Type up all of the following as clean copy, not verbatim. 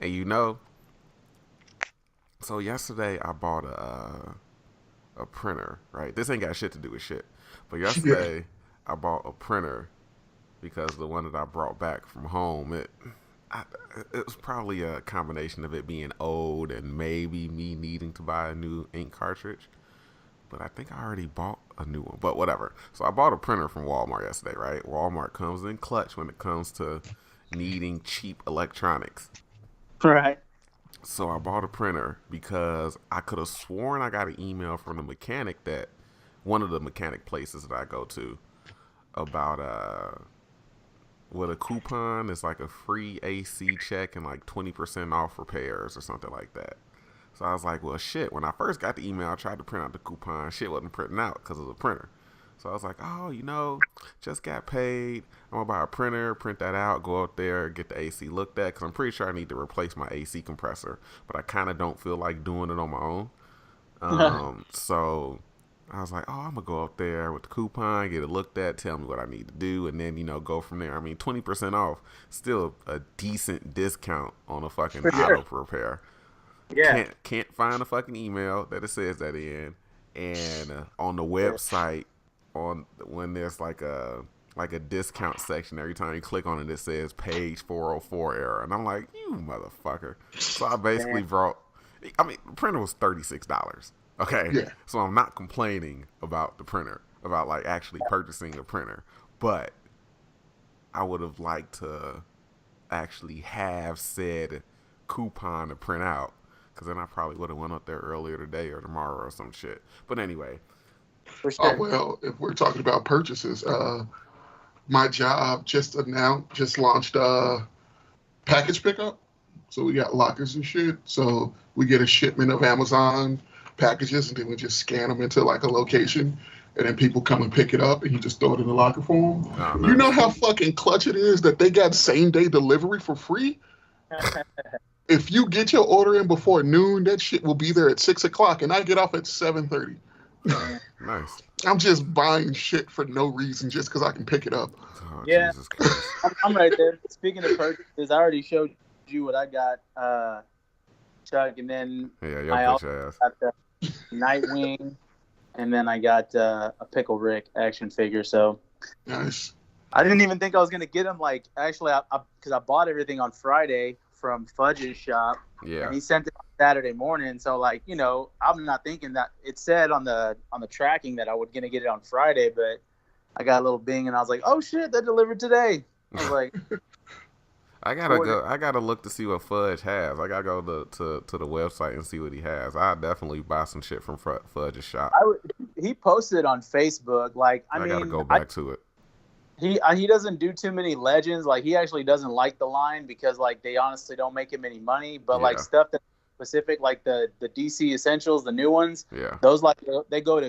And so yesterday I bought a printer. Right, this ain't got shit to do with shit. But Yeah. yesterday I bought a printer because the one that I brought back from home I, it was probably a combination of it being old and maybe me needing to buy a new ink cartridge. But I think I already bought a new one. But whatever. So I bought a printer from Walmart yesterday, right? Walmart comes in clutch when it comes to needing cheap electronics. Right. So I bought a printer because I could have sworn I got an email from the mechanic that one of the mechanic places that I go to about with a coupon. It's like a free AC check and like 20% off repairs or something like that. So I was like, well, shit. When I first got the email, I tried to print out the coupon. Shit wasn't printing out because of the printer. So I was like, oh, just got paid. I'm going to buy a printer, print that out, go out there, get the AC looked at because I'm pretty sure I need to replace my AC compressor. But I kind of don't feel like doing it on my own. So I was like, oh, I'm going to go up there with the coupon, get it looked at, tell me what I need to do, and then, go from there. I mean, 20% off, still a decent discount on a fucking For sure. auto repair. Yeah. Can't find a fucking email that it says that in, and on the Yeah. website, on when there's like a discount section, every time you click on it, it says page 404 error, and I'm like, you motherfucker. So I Man. basically brought. I mean, the printer was $36. Okay, Yeah. so I'm not complaining about the printer, about like actually purchasing a printer, but I would have liked to actually have said coupon to print out because then I probably would have went up there earlier today or tomorrow or some shit. But anyway, For Oh sure. well, if we're talking about purchases, my job just launched package pickup. So we got lockers and shit. So we get a shipment of Amazon packages, and then we just scan them into like a location, and then people come and pick it up, and you just throw it in the locker for them. oh You know nice. how fucking clutch it is that they got same day delivery for free. If you get your order in before noon, that shit will be there at 6 o'clock, and I get off at 7:30. Nice. I'm just buying shit for no reason just because I can pick it up. Oh Yeah. Jesus Christ. I'm right there. Speaking of purchases, I already showed you what I got, Chuck, and then Yeah, your I bitch also ass. got the Nightwing, and then I got a Pickle Rick action figure. So Nice. I didn't even think I was gonna get him. Like, actually, because I bought everything on Friday from Fudge's shop, Yeah. and he sent it on Saturday morning. So, like, I'm not thinking that it said on the tracking that I was gonna get it on Friday, but I got a little bing, and I was like, oh shit, they delivered today. I was like, I gotta order. go. I gotta look to see what Fudge has. I gotta go to the website and see what he has. I definitely buy some shit from Fudge's shop. He posted on Facebook. Like, I I gotta mean, go back to it. he doesn't do too many legends. Like, he actually doesn't like the line because like they honestly don't make him any money. But like Yeah, stuff that specific, like the DC Essentials, the new ones, yeah, those like they go to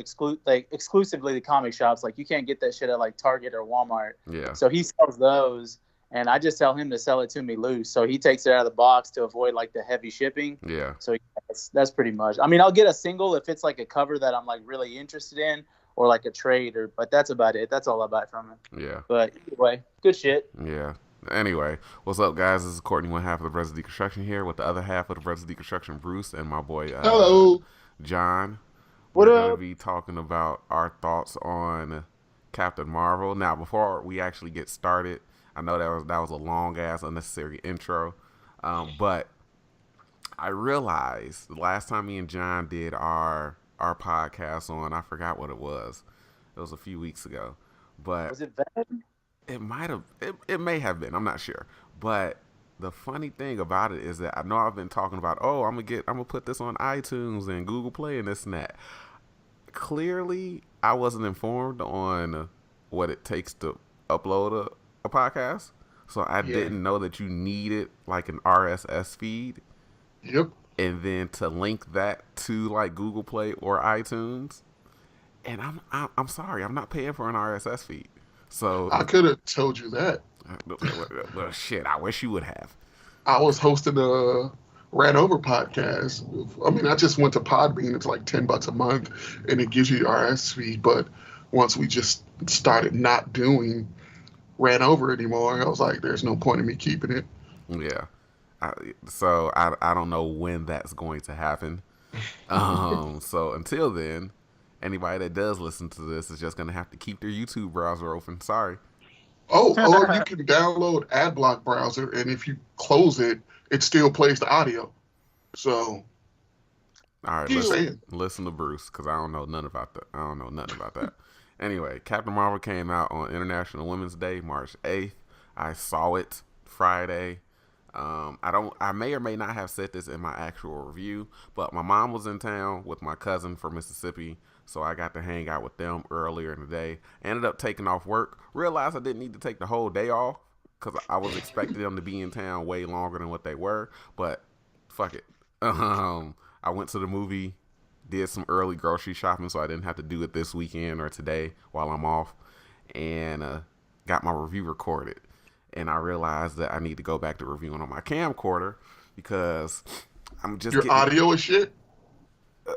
exclusively the comic shops. Like, you can't get that shit at like Target or Walmart. yeah, So he sells those, and I just tell him to sell it to me loose. So he takes it out of the box to avoid like the heavy shipping. yeah, So yeah, that's pretty much. I mean, I'll get a single if it's like a cover that I'm like really interested in, or like a trade, but that's about it. That's all I buy from him. yeah, But either way, good shit. yeah. Anyway, what's up, guys? This is Courtney, one half of the Brothers of Deconstruction here, with the other half of the Brothers of Deconstruction, Bruce, and my boy Hello. John. What We're gonna up? be talking about our thoughts on Captain Marvel. Now, before we actually get started, I know that was a long ass unnecessary intro, but I realized the last time me and John did our podcast on, I forgot what it was. It was a few weeks ago, but Was it Venom? it may have been. I'm not sure, but the funny thing about it is that I know I've been talking about, oh, I'm gonna put this on iTunes and Google Play and this and that. Clearly, I wasn't informed on what it takes to upload a podcast, so I Yeah. didn't know that you needed like an RSS feed Yep. and then to link that to like Google Play or iTunes. And I'm sorry, I'm not paying for an RSS feed. So, I could have told you that. well, shit, I wish you would have. I was hosting a Ran Over podcast. I mean, I just went to Podbean. It's like $10 a month, and it gives you your RSS feed. But once we just started not doing Ran Over anymore, I was like, there's no point in me keeping it. Yeah. I don't know when that's going to happen. So until then, anybody that does listen to this is just gonna have to keep their YouTube browser open. Sorry. Oh, or you can download AdBlock browser, and if you close it, it still plays the audio. So, All right, just saying. listen to Bruce because I don't know nothing about that. Anyway, Captain Marvel came out on International Women's Day, March 8th. I saw it Friday. I may or may not have said this in my actual review, but my mom was in town with my cousin from Mississippi, so I got to hang out with them earlier in the day. Ended up taking off work. Realized I didn't need to take the whole day off because I was expecting them to be in town way longer than what they were. But fuck it. I went to the movie, did some early grocery shopping, so I didn't have to do it this weekend or today while I'm off, and got my review recorded. And I realized that I need to go back to reviewing on my camcorder because I'm just Your audio is shit?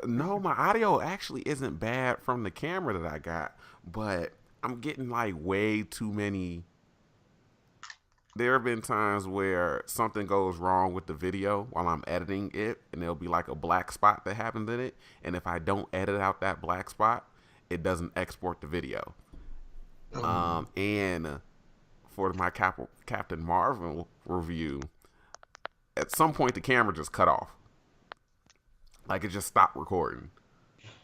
No, my audio actually isn't bad from the camera that I got, but I'm getting like way too many. There have been times where something goes wrong with the video while I'm editing it, and there'll be like a black spot that happens in it, and if I don't edit out that black spot, it doesn't export the video. And for my Captain Marvel review, at some point the camera just cut off. Like it just stopped recording.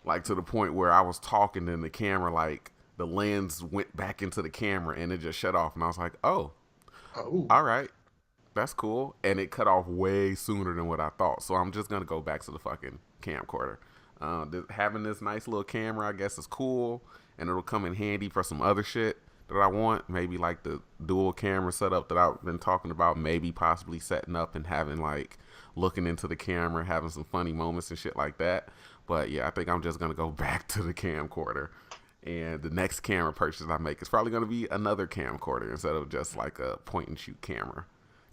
Like to the point where I was talking and the camera, like the lens went back into the camera and it just shut off. And I was like, oh. All right. That's cool. And it cut off way sooner than what I thought. So I'm just going to go back to the fucking camcorder. Having this nice little camera, I guess, is cool. And it'll come in handy for some other shit that I want, maybe like the dual camera setup that I've been talking about, maybe possibly setting up and having like looking into the camera, having some funny moments and shit like that. But yeah, I think I'm just gonna go back to the camcorder, and the next camera purchase I make is probably gonna be another camcorder instead of just like a point and shoot camera.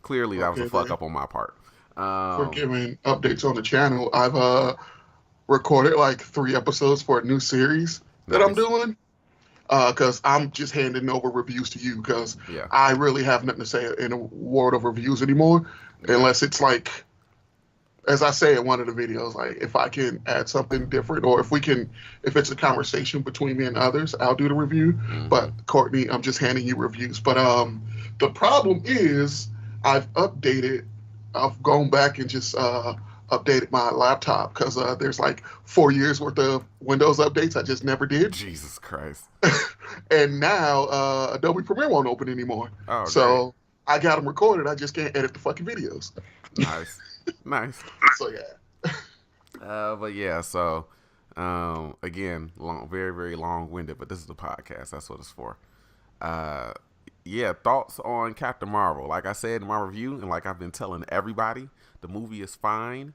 Clearly that was a fuck up on my part. For giving updates on the channel, I've recorded like 3 episodes for a new series that I'm doing. Because I'm just handing over reviews to you because I really have nothing to say in a world of reviews anymore, unless it's like, as I say in one of the videos, like if I can add something different or if it's a conversation between me and others, I'll do the review. Mm-hmm. But Courtney, I'm just handing you reviews. But the problem is I've gone back and just updated my laptop because there's like 4 years worth of Windows updates I just never did. Jesus Christ. And now Adobe Premiere won't open anymore. Oh, so I got them recorded. I just can't edit the fucking videos. Nice. Nice. So yeah. But yeah, so again, very, very long-winded, but this is the podcast. That's what it's for. Yeah, thoughts on Captain Marvel. Like I said in my review, and like I've been telling everybody, the movie is fine.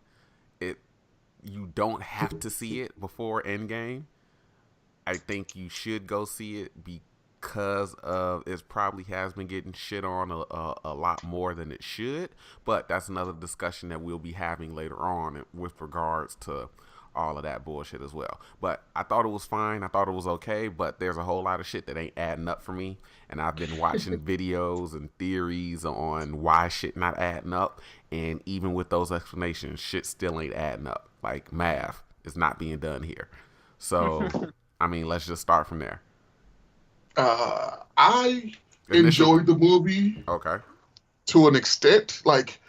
You don't have to see it before Endgame. I think you should go see it because of it probably has been getting shit on a lot more than it should. But that's another discussion that we'll be having later on with regards to all of that bullshit as well. But I thought it was fine. I thought it was okay. But there's a whole lot of shit that ain't adding up for me. And I've been watching videos and theories on why shit not adding up. And even with those explanations, shit still ain't adding up. Like math is not being done here. So, I mean, let's just start from there. I enjoyed the movie. Okay. To an extent. Like,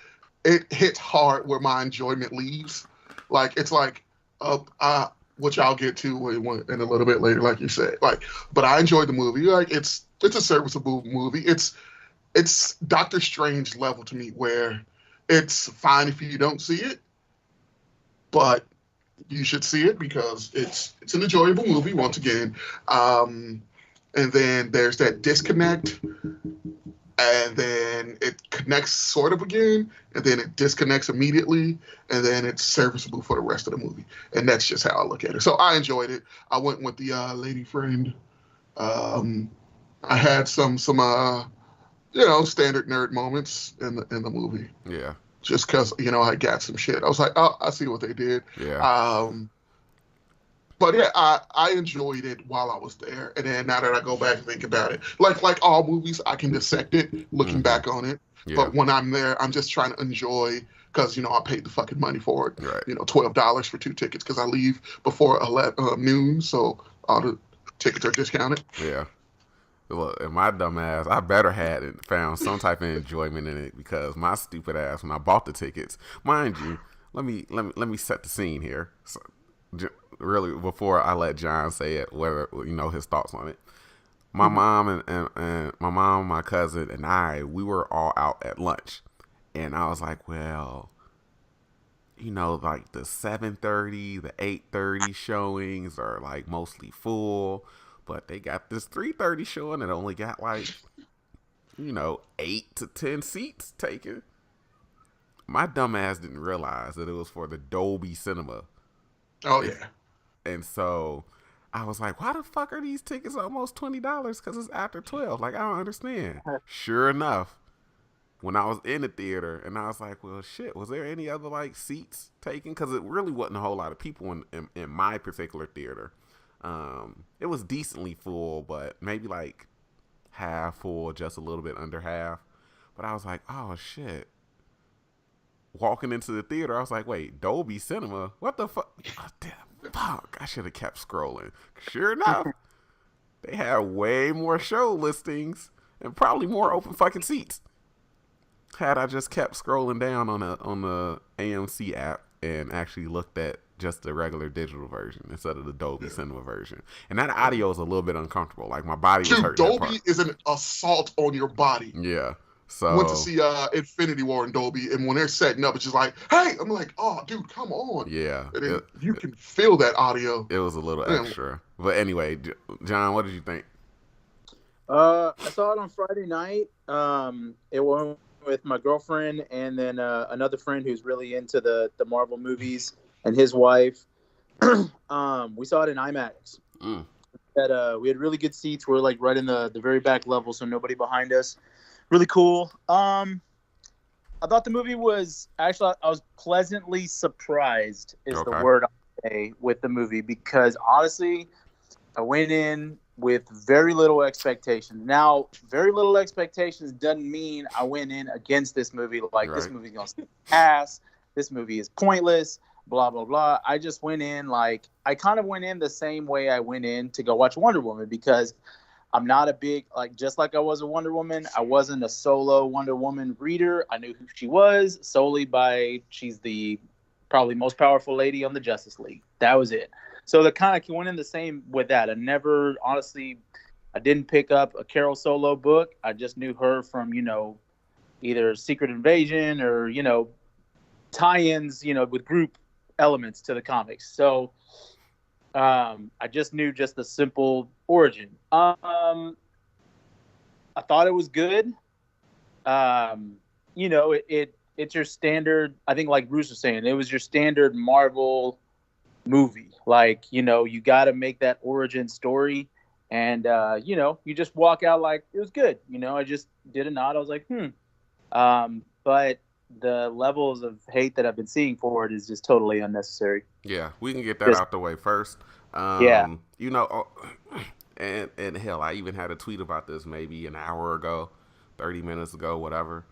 it hits hard where my enjoyment leaves. Like, it's like, which I'll get to in a little bit later, like you said. Like, but I enjoyed the movie. Like, it's a serviceable movie. It's Doctor Strange level to me, where it's fine if you don't see it, but you should see it because it's an enjoyable movie once again. And then there's that disconnect, and then it connects sort of again, and then it disconnects immediately, and then it's serviceable for the rest of the movie. And that's just how I look at it. So I enjoyed it. I went with the lady friend. I had some standard nerd moments in the movie. Yeah. Just because, I got some shit. I was like, oh, I see what they did. Yeah. But yeah, I enjoyed it while I was there, and then now that I go back and think about it, like all movies, I can dissect it looking back on it. Yeah. But when I'm there, I'm just trying to enjoy because I paid the fucking money for it. Right. $12 for 2 tickets because I leave before noon, so all the tickets are discounted. Yeah. Look, and my dumb ass, I better had it, found some type of enjoyment in it because my stupid ass, when I bought the tickets, mind you, let me set the scene here. So, really, before I let John say it, whether his thoughts on it. My mom and my mom, my cousin, and we were all out at lunch, and I was like, well, like the 7:30, the 8:30 showings are like mostly full. But they got this 3:30 showing that only got like, 8 to 10 seats taken. My dumb ass didn't realize that it was for the Dolby Cinema. Oh, yeah. And so I was like, why the fuck are these tickets almost $20? Because it's after 12. Like, I don't understand. Sure enough, when I was in the theater, and I was like, well, shit, was there any other like seats taken? Because it really wasn't a whole lot of people in my particular theater. It was decently full, but maybe like half full, just a little bit under half. But I was like, oh shit. Walking into the theater, I was like, wait, Dolby Cinema? What the fuck? Oh, damn, fuck. I should have kept scrolling. Sure enough, they had way more show listings and probably more open fucking seats. Had I just kept scrolling down on the AMC app and actually looked at just the regular digital version instead of the Dolby Cinema version. And that audio is a little bit uncomfortable. Like my body was hurting. Dolby is an assault on your body. Yeah. So I went to see Infinity War in Dolby, and when they're setting up, it's just like, hey, I'm like, oh, dude, come on. Yeah. And then you can feel that audio. It was a little extra. But anyway, John, what did you think? I saw it on Friday night. It went with my girlfriend and then another friend who's really into the Marvel movies and his wife. We saw it in IMAX. We had really good seats. We're like right in the very back level, so nobody behind us. Really cool. I thought the movie was actually, I was pleasantly surprised is the word I'll say with the movie, because honestly, I went in with very little expectations. Now, very little expectations doesn't mean I went in against this movie like this movie's gonna suck ass, this movie is pointless, blah blah blah. I just went in like, I kind of went in the same way I went in to go watch Wonder Woman, because I'm not a big, like, just like I was a Wonder Woman, I wasn't a solo Wonder Woman reader. I knew who she was solely by, she's the probably most powerful lady on the Justice League. That was it. So the kind of went in the same with that. I never, honestly, I didn't pick up a Carol Solo book. I just knew her from, either Secret Invasion or, tie-ins, with group elements to the comics. So I just knew just the simple origin. I thought it was good. It's your standard, I think like Bruce was saying, it was your standard Marvel movie. Like, you got to make that origin story. And, you just walk out like it was good. I just did a nod. I was like, but the levels of hate that I've been seeing for it is just totally unnecessary. Yeah, we can get that out the way first. And hell, I even had a tweet about this maybe an hour ago, 30 minutes ago, whatever,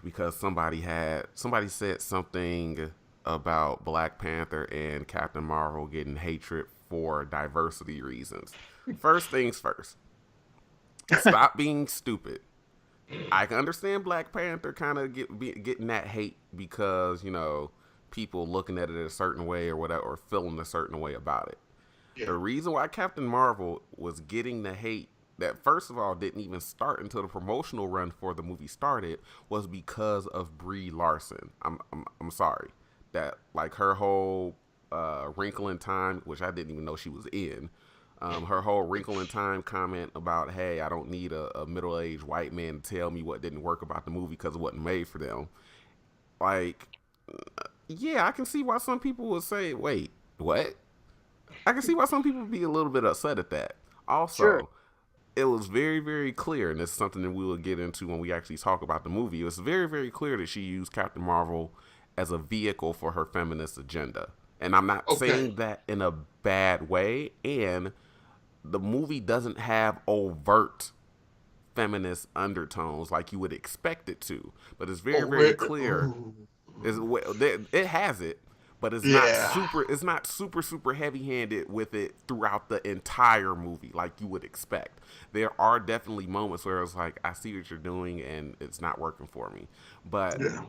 because somebody said something about Black Panther and Captain Marvel getting hatred for diversity reasons. First things first, stop being stupid. I can understand Black Panther kind of getting that hate because, people looking at it a certain way or whatever, or feeling a certain way about it. Yeah. The reason why Captain Marvel was getting the hate that, first of all, didn't even start until the promotional run for the movie started was because of Brie Larson. I'm sorry. That, like, her whole Wrinkle in Time, which I didn't even know she was in, her whole Wrinkle in Time comment about, hey, I don't need a middle-aged white man to tell me what didn't work about the movie because it wasn't made for them. Like, yeah, I can see why some people would say, wait, what? I can see why some people would be a little bit upset at that. Also, It was very, very clear, and this is something that we will get into when we actually talk about the movie. It was very, very clear that she used Captain Marvel as a vehicle for her feminist agenda. And I'm not Okay. saying that in a bad way. And the movie doesn't have overt feminist undertones like you would expect it to, but it's very, Oh, very clear. ooh. It has it, but it's not Yeah. super. It's not super, super heavy-handed with it throughout the entire movie like you would expect. There are definitely moments where it's like, I see what you're doing and it's not working for me, but Yeah.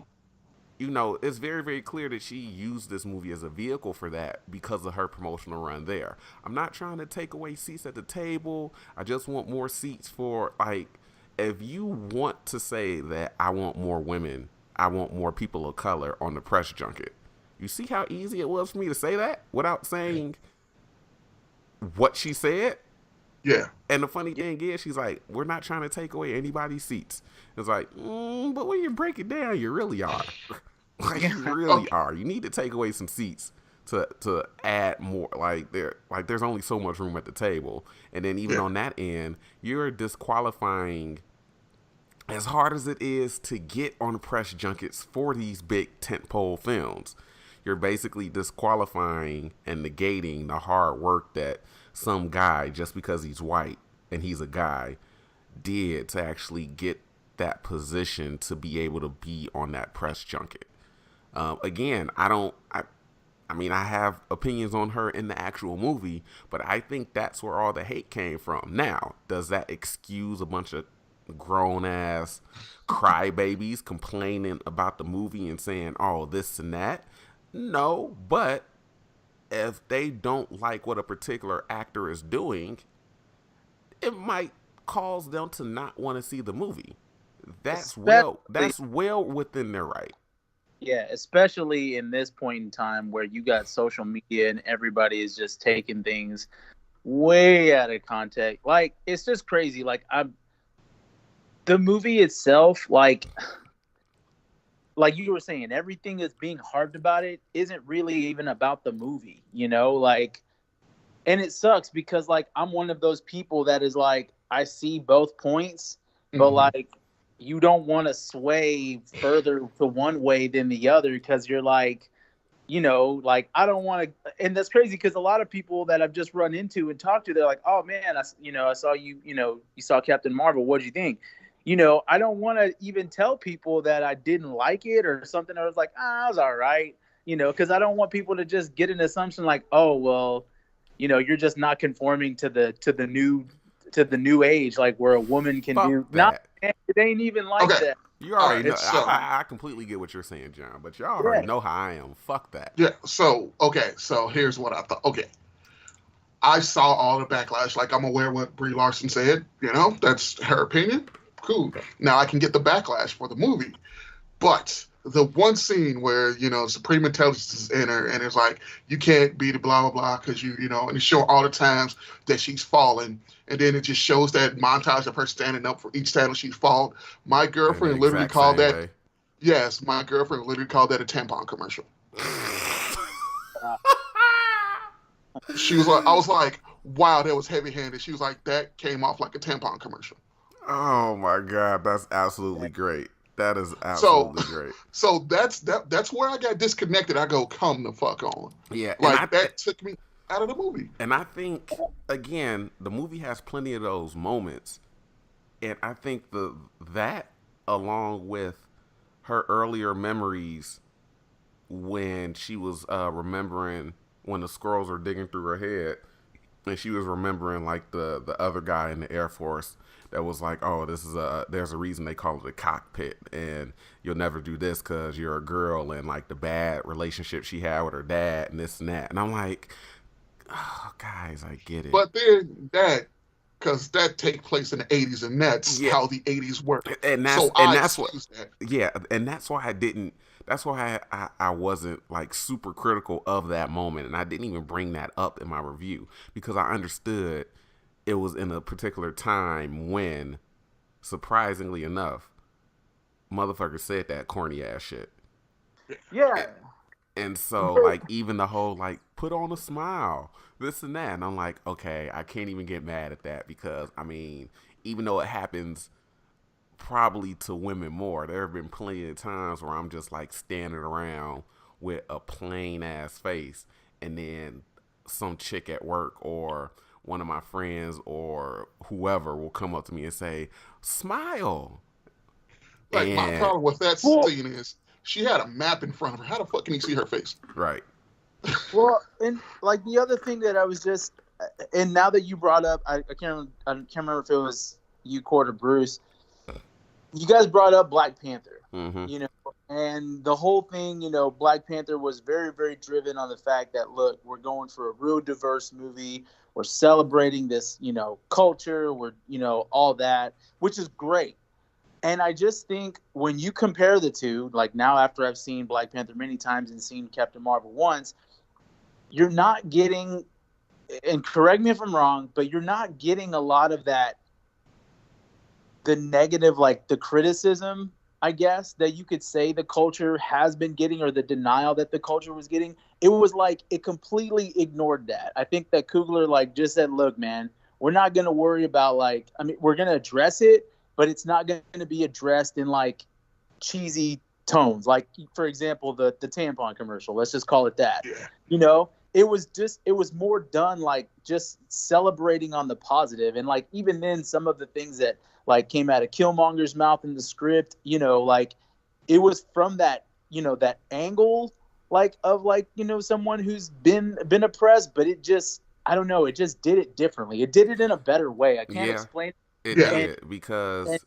it's very, very clear that she used this movie as a vehicle for that because of her promotional run there. I'm not trying to take away seats at the table. I just want more seats for, like, if you want to say that I want more women, I want more people of color on the press junket. You see how easy it was for me to say that without saying what she said? Yeah. And the funny thing is, she's like, we're not trying to take away anybody's seats. It's like, but when you break it down, you really are. Like, you really Okay. are. You need to take away some seats to add more. There's only so much room at the table, and then even Yeah. on that end, you're disqualifying. As hard as it is to get on press junkets for these big tentpole films, you're basically disqualifying and negating the hard work that some guy, just because he's white and he's a guy, did to actually get that position to be able to be on that press junket. Again, I don't. I mean, I have opinions on her in the actual movie, but I think that's where all the hate came from. Now, does that excuse a bunch of grown ass crybabies complaining about the movie and saying, "Oh, this and that"? No, but if they don't like what a particular actor is doing, it might cause them to not want to see the movie. Especially, That's well within their right. yeah, especially in this point in time where you got social media and everybody is just taking things way out of context. Like, it's just crazy. Like, the movie itself, like you were saying, everything that's being harped about it isn't really even about the movie, like, and it sucks because, like, I'm one of those people that is like, I see both points, but, Hmm. like, you don't want to sway further to one way than the other because you're like, like, I don't want to. And that's crazy because a lot of people that I've just run into and talked to, they're like, oh man, I saw you, you saw Captain Marvel. What'd you think? I don't want to even tell people that I didn't like it or something. I was like, I was all right, because I don't want people to just get an assumption like, oh, well, you're just not conforming to the new age, like where a woman can Fuck do. Not, that. it ain't even like Okay. that. You All already know. right. So I completely get what you're saying, John, but y'all already Yeah. know how I am. Fuck that. yeah. So okay. So here's what I thought. Okay. I saw all the backlash. Like, I'm aware what Brie Larson said. That's her opinion. Cool. Now I can get the backlash for the movie. But the one scene where Supreme Intelligence is in her and it's like, you can't be the blah blah blah because and it's showing all the times that she's fallen, and then it just shows that montage of her standing up for each time she's fallen. My In the girlfriend literally exact called same that. way. Yes, my girlfriend literally called that a tampon commercial. Uh, She was like, I was like, wow, that was heavy handed. She was like, that came off like a tampon commercial. Oh my god, that's absolutely great. That is So absolutely great. so that's where I got disconnected. I go, come the fuck on. Yeah, Like, that took me out of the movie. I think again, the movie has plenty of those moments, and I think that along with her earlier memories when she was remembering when the squirrels were digging through her head, and she was remembering like the other guy in the Air Force that was like, oh, there's a reason they call it a cockpit, and you'll never do this because you're a girl, and like the bad relationship she had with her dad and this and that, and I'm like, oh, guys, I get it. But then because that take place in the 80s, and that's Yeah, how the 80s work. and So I that's what, excuse that. yeah, and that's why I didn't. That's why I wasn't like super critical of that moment, and I didn't even bring that up in my review because I understood it was in a particular time when, surprisingly enough, motherfuckers said that corny ass shit. yeah. And so, like, even the whole, like, put on a smile, this and that. And I'm like, okay, I can't even get mad at that because, I mean, even though it happens probably to women more, there have been plenty of times where I'm just, like, standing around with a plain ass face, and then some chick at work or one of my friends or whoever will come up to me and say, "Smile." Like my And problem with that Well, scene is she had a map in front of her. How the fuck can you see her face? right. well, and like the other thing that I was just, and now that you brought up, I can't remember if it was you, Court, or Bruce. You guys brought up Black Panther, Mm-hmm. you know, and the whole thing, Black Panther was very, very driven on the fact that, look, we're going for a real diverse movie. We're celebrating this, culture. We're, all that, which is great. And I just think when you compare the two, like now after I've seen Black Panther many times and seen Captain Marvel once, you're not getting, and correct me if I'm wrong, but you're not getting a lot of that, the negative, like the criticism, I guess, that you could say the culture has been getting, or the denial that the culture was getting. It was like it completely ignored that. I think that Coogler like just said, look, man, we're not going to worry about we're going to address it, but it's not going to be addressed in like cheesy tones. Like, for example, the tampon commercial, let's just call it that. Yeah. It was more done like just celebrating on the positive. And like even then some of the things that like came out of Killmonger's mouth in the script, like it was from that, that angle like of like, someone who's been oppressed, but it just, I don't know, it just did it differently. It did it in a better way. I can't Yeah, explain it Yeah. it. did because And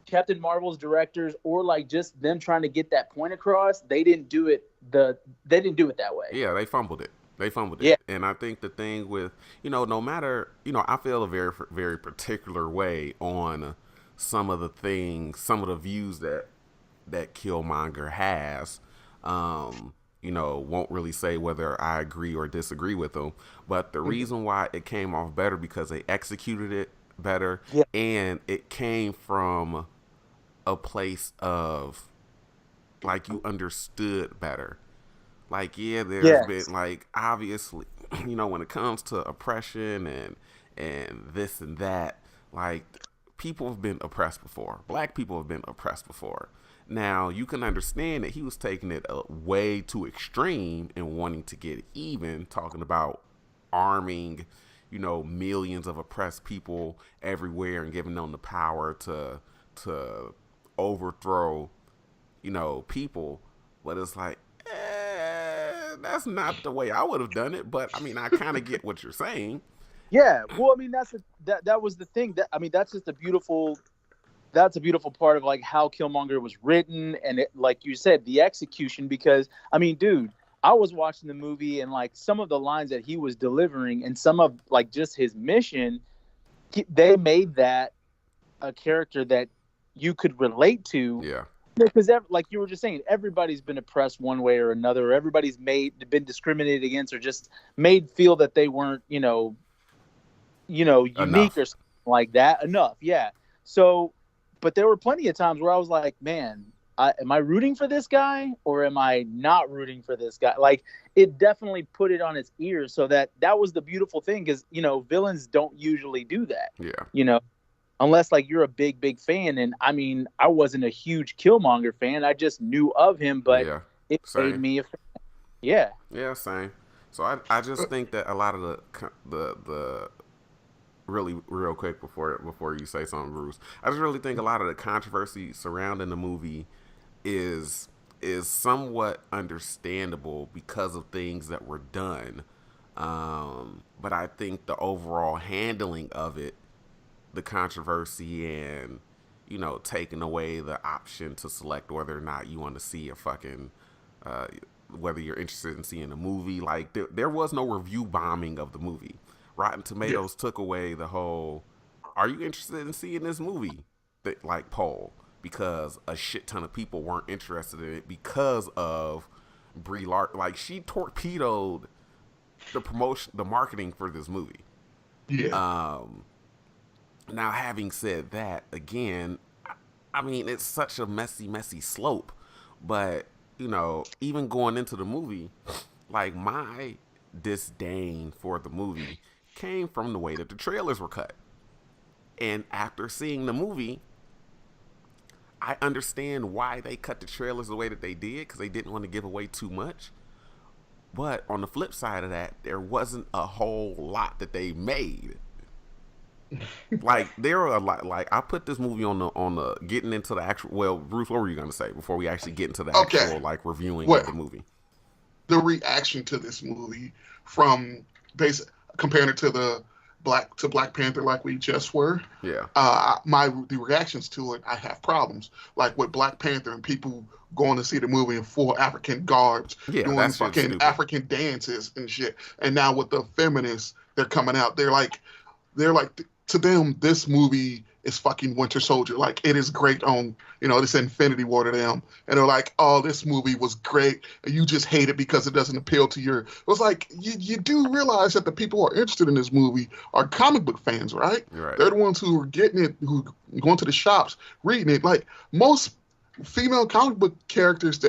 Captain Marvel's directors, or like just them trying to get that point across, they didn't do it that way. yeah, they fumbled it. They fumbled it. Yeah. And I think the thing with, no matter, I feel a very, very particular way on some of the things, some of the views that Killmonger has. Won't really say whether I agree or disagree with them. But the reason why it came off better because they executed it better, Yeah. and it came from a place of like you understood better. Like, yeah, there's Yes. been like obviously, when it comes to oppression and this and that, like people have been oppressed before. Black people have been oppressed before. Now you can understand that he was taking it way too extreme and wanting to get even, talking about arming, millions of oppressed people everywhere and giving them the power to overthrow, people. But it's like, that's not the way I would have done it. But I mean, I kind of get what you're saying. Yeah. Well, I mean, that was the thing. That, I mean, that's just that's a beautiful part of like how Killmonger was written, and it, like you said, the execution. Because I mean, dude, I was watching the movie, and like some of the lines that he was delivering, and some of like just his mission, they made that a character that you could relate to. Yeah. Because like you were just saying, everybody's been oppressed one way or another. Or everybody's been discriminated against, or just made feel that they weren't, unique Enough. or something like that. Enough, yeah. So, but there were plenty of times where I was like, man, am I rooting for this guy or am I not rooting for this guy? Like, it definitely put it on its ears. So that was the beautiful thing, because villains don't usually do that. Yeah. Unless like you're a big fan. And I mean, I wasn't a huge Killmonger fan. I just knew of him, but Yeah. it made Same. me a fan. Yeah. Yeah. Same. So I just think that a lot of the really real quick before you say something, Bruce, I just really think a lot of the controversy surrounding the movie is somewhat understandable because of things that were done. But I think the overall handling of it, the controversy, and taking away the option to select whether or not you want to see a fucking whether you're interested in seeing a movie. Like there was no review bombing of the movie. Rotten Tomatoes took away the whole "Are you interested in seeing this movie?" poll, because a shit ton of people weren't interested in it because of Brie Larson. Like, she torpedoed the promotion, the marketing for this movie. Yeah. Now, having said that, again, I mean, it's such a messy slope. But, even going into the movie, like, my disdain for the movie came from the way that the trailers were cut. And after seeing the movie, I understand why they cut the trailers the way that they did, because they didn't want to give away too much. But on the flip side of that, there wasn't a whole lot that they made. Like there were a lot. Like I put this movie on the getting into the actual. Well, Bruce, what were you gonna say before we actually get into the actual like reviewing of the movie? The reaction to this movie from comparing it to the Black Panther, like we just were. Yeah. The reactions to it, I have problems. Like with Black Panther and people going to see the movie in full African garbs, doing fucking African dances and shit. And now with the feminists, they're coming out. They're like to them, this movie is fucking Winter Soldier. Like it is great on, this Infinity War to them. And they're like, oh, this movie was great. And you just hate it because it doesn't appeal to your. It was like, you do realize that the people who are interested in this movie are comic book fans, right? Right. They're the ones who are getting it, who going to the shops, reading it. Like most female comic book characters,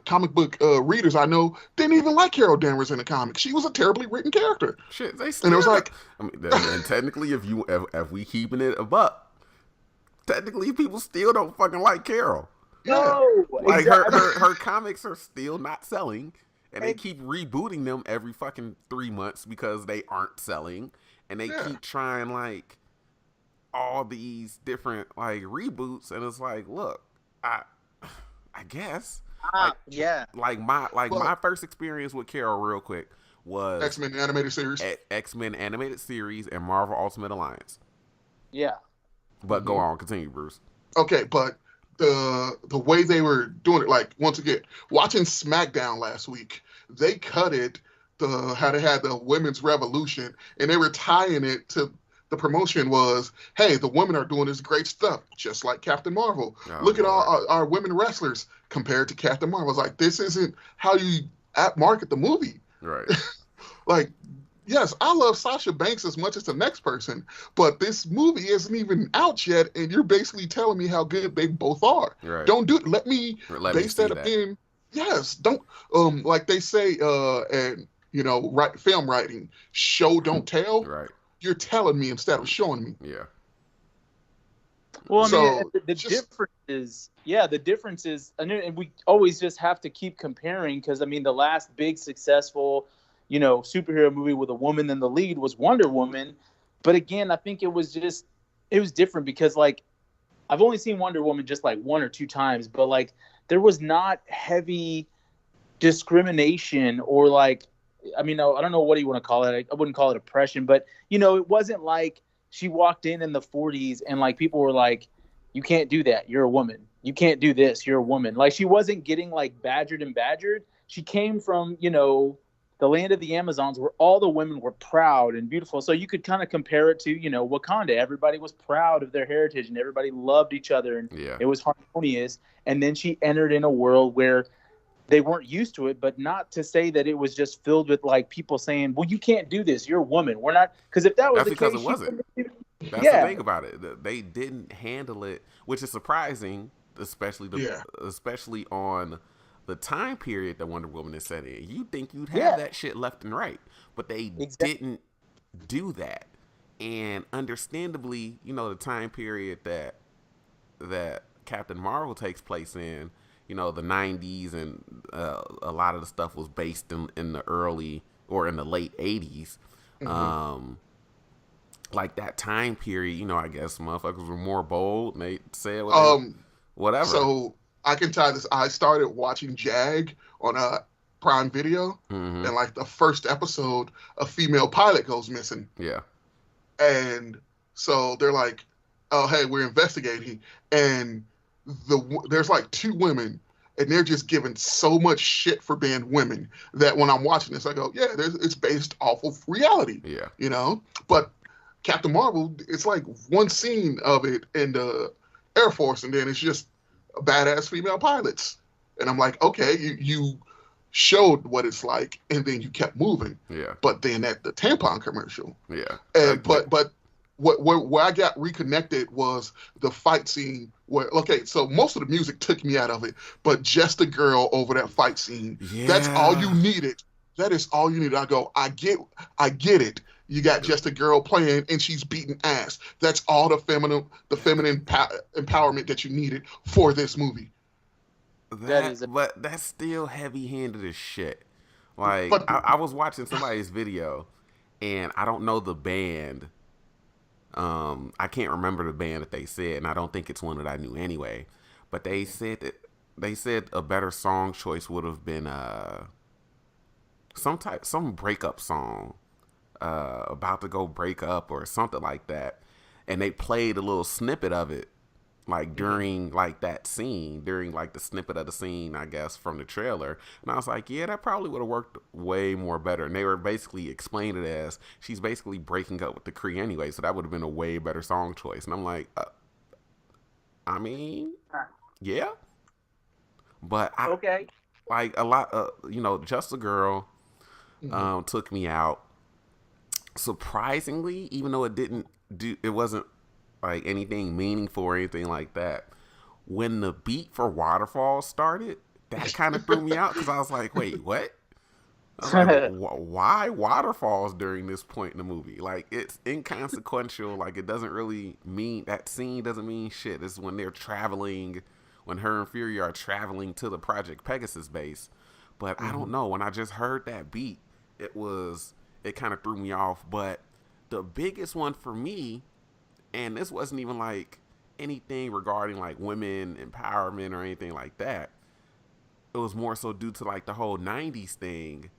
comic book readers I know didn't even like Carol Danvers in the comics. She was a terribly written character. Shit, they still. And it was like, I mean, and technically, if we keeping it above, technically people still don't fucking like Carol. No, like exactly. her comics are still not selling, and they keep rebooting them every fucking 3 months because they aren't selling, and they keep trying like all these different like reboots, and it's like, look, I guess. Like my first experience with Carol, real quick, was X-Men animated series. X-Men animated series and Marvel Ultimate Alliance. Yeah. But go on, continue, Bruce. Okay, but the way they were doing it, like once again, watching SmackDown last week, they cut it how they had the women's revolution, and they were tying it to the promotion was, hey, the women are doing this great stuff, just like Captain Marvel. Look at all our women wrestlers compared to Captain Marvel. It's like, this isn't how you market the movie. Right. Like, yes, I love Sasha Banks as much as the next person, but this movie isn't even out yet, and you're basically telling me how good they both are. Right. Don't do it. Let me base that up in. Yes, don't like they say and film writing, show don't tell. Right. You're telling me instead of showing me. Yeah. Well, I mean, the difference is, and we always just have to keep comparing, because I mean, the last big successful, superhero movie with a woman in the lead was Wonder Woman. But again, I think it was different because, like, I've only seen Wonder Woman just like 1 or 2 times, but like there was not heavy discrimination or like, I mean, I don't know what you want to call it. I wouldn't call it oppression, but it wasn't like she walked in the 40s and like people were like, you can't do that, you're a woman. You can't do this, you're a woman. Like she wasn't getting like badgered. She came from, the land of the Amazons where all the women were proud and beautiful. So you could kind of compare it to, Wakanda. Everybody was proud of their heritage and everybody loved each other and it was harmonious. And then she entered in a world where they weren't used to it, but not to say that it was just filled with like people saying, well, you can't do this, you're a woman. We're not, because if that was the case, it wasn't. That's the thing about it. They didn't handle it, which is surprising, especially on the time period that Wonder Woman is set in. You think you'd have that shit left and right, but they didn't do that. And understandably, the time period that Captain Marvel takes place in, the 90s, and a lot of the stuff was based in the early or in the late 80s. Mm-hmm. Like that time period, I guess motherfuckers were more bold and they said whatever. So I can tie this. I started watching JAG on Prime Video, and like the first episode, a female pilot goes missing. Yeah. And so they're like, oh, hey, we're investigating. And there's like 2 women, and they're just given so much shit for being women that when I'm watching this, I go, yeah, it's based off of reality. Yeah. But Captain Marvel, it's like one scene of it in the Air Force, and then it's just badass female pilots. And I'm like, okay, you showed what it's like, and then you kept moving. Yeah. But then at the tampon commercial. Yeah. And but where I got reconnected was the fight scene where, okay, so most of the music took me out of it, but just the girl over that fight scene. Yeah. That's all you needed. That is all you need. I go, I get it. You got just a girl playing and she's beating ass. That's all the feminine empowerment that you needed for this movie. But that's still heavy-handed as shit. Like But I was watching somebody's video, and I don't know the band. I can't remember the band that they said, and I don't think it's one that I knew anyway. But they said a better song choice would have been some breakup song, about to go break up or something like that, and they played a little snippet of it, like during like that scene, during like the snippet of the scene, I guess, from the trailer. And I was like, yeah, that probably would have worked way more better. And they were basically explaining it as she's basically breaking up with the Kree anyway, so that would have been a way better song choice. And I'm like, I mean, yeah, but Okay. like a lot, Just a Girl, took me out. Surprisingly, even though it wasn't like anything meaningful or anything like that. When the beat for Waterfalls started, that kind of threw me out because I was like, wait, what? I was like, why waterfalls during this point in the movie? Like, it's inconsequential. Like, it doesn't really mean, that scene doesn't mean shit. It's when they're traveling, when her and Fury are traveling to the Project Pegasus base. But I don't know. When I just heard that beat, it kind of threw me off. But the biggest one for me, and this wasn't even like anything regarding like women empowerment or anything like that. It was more so due to like the whole 90s thing.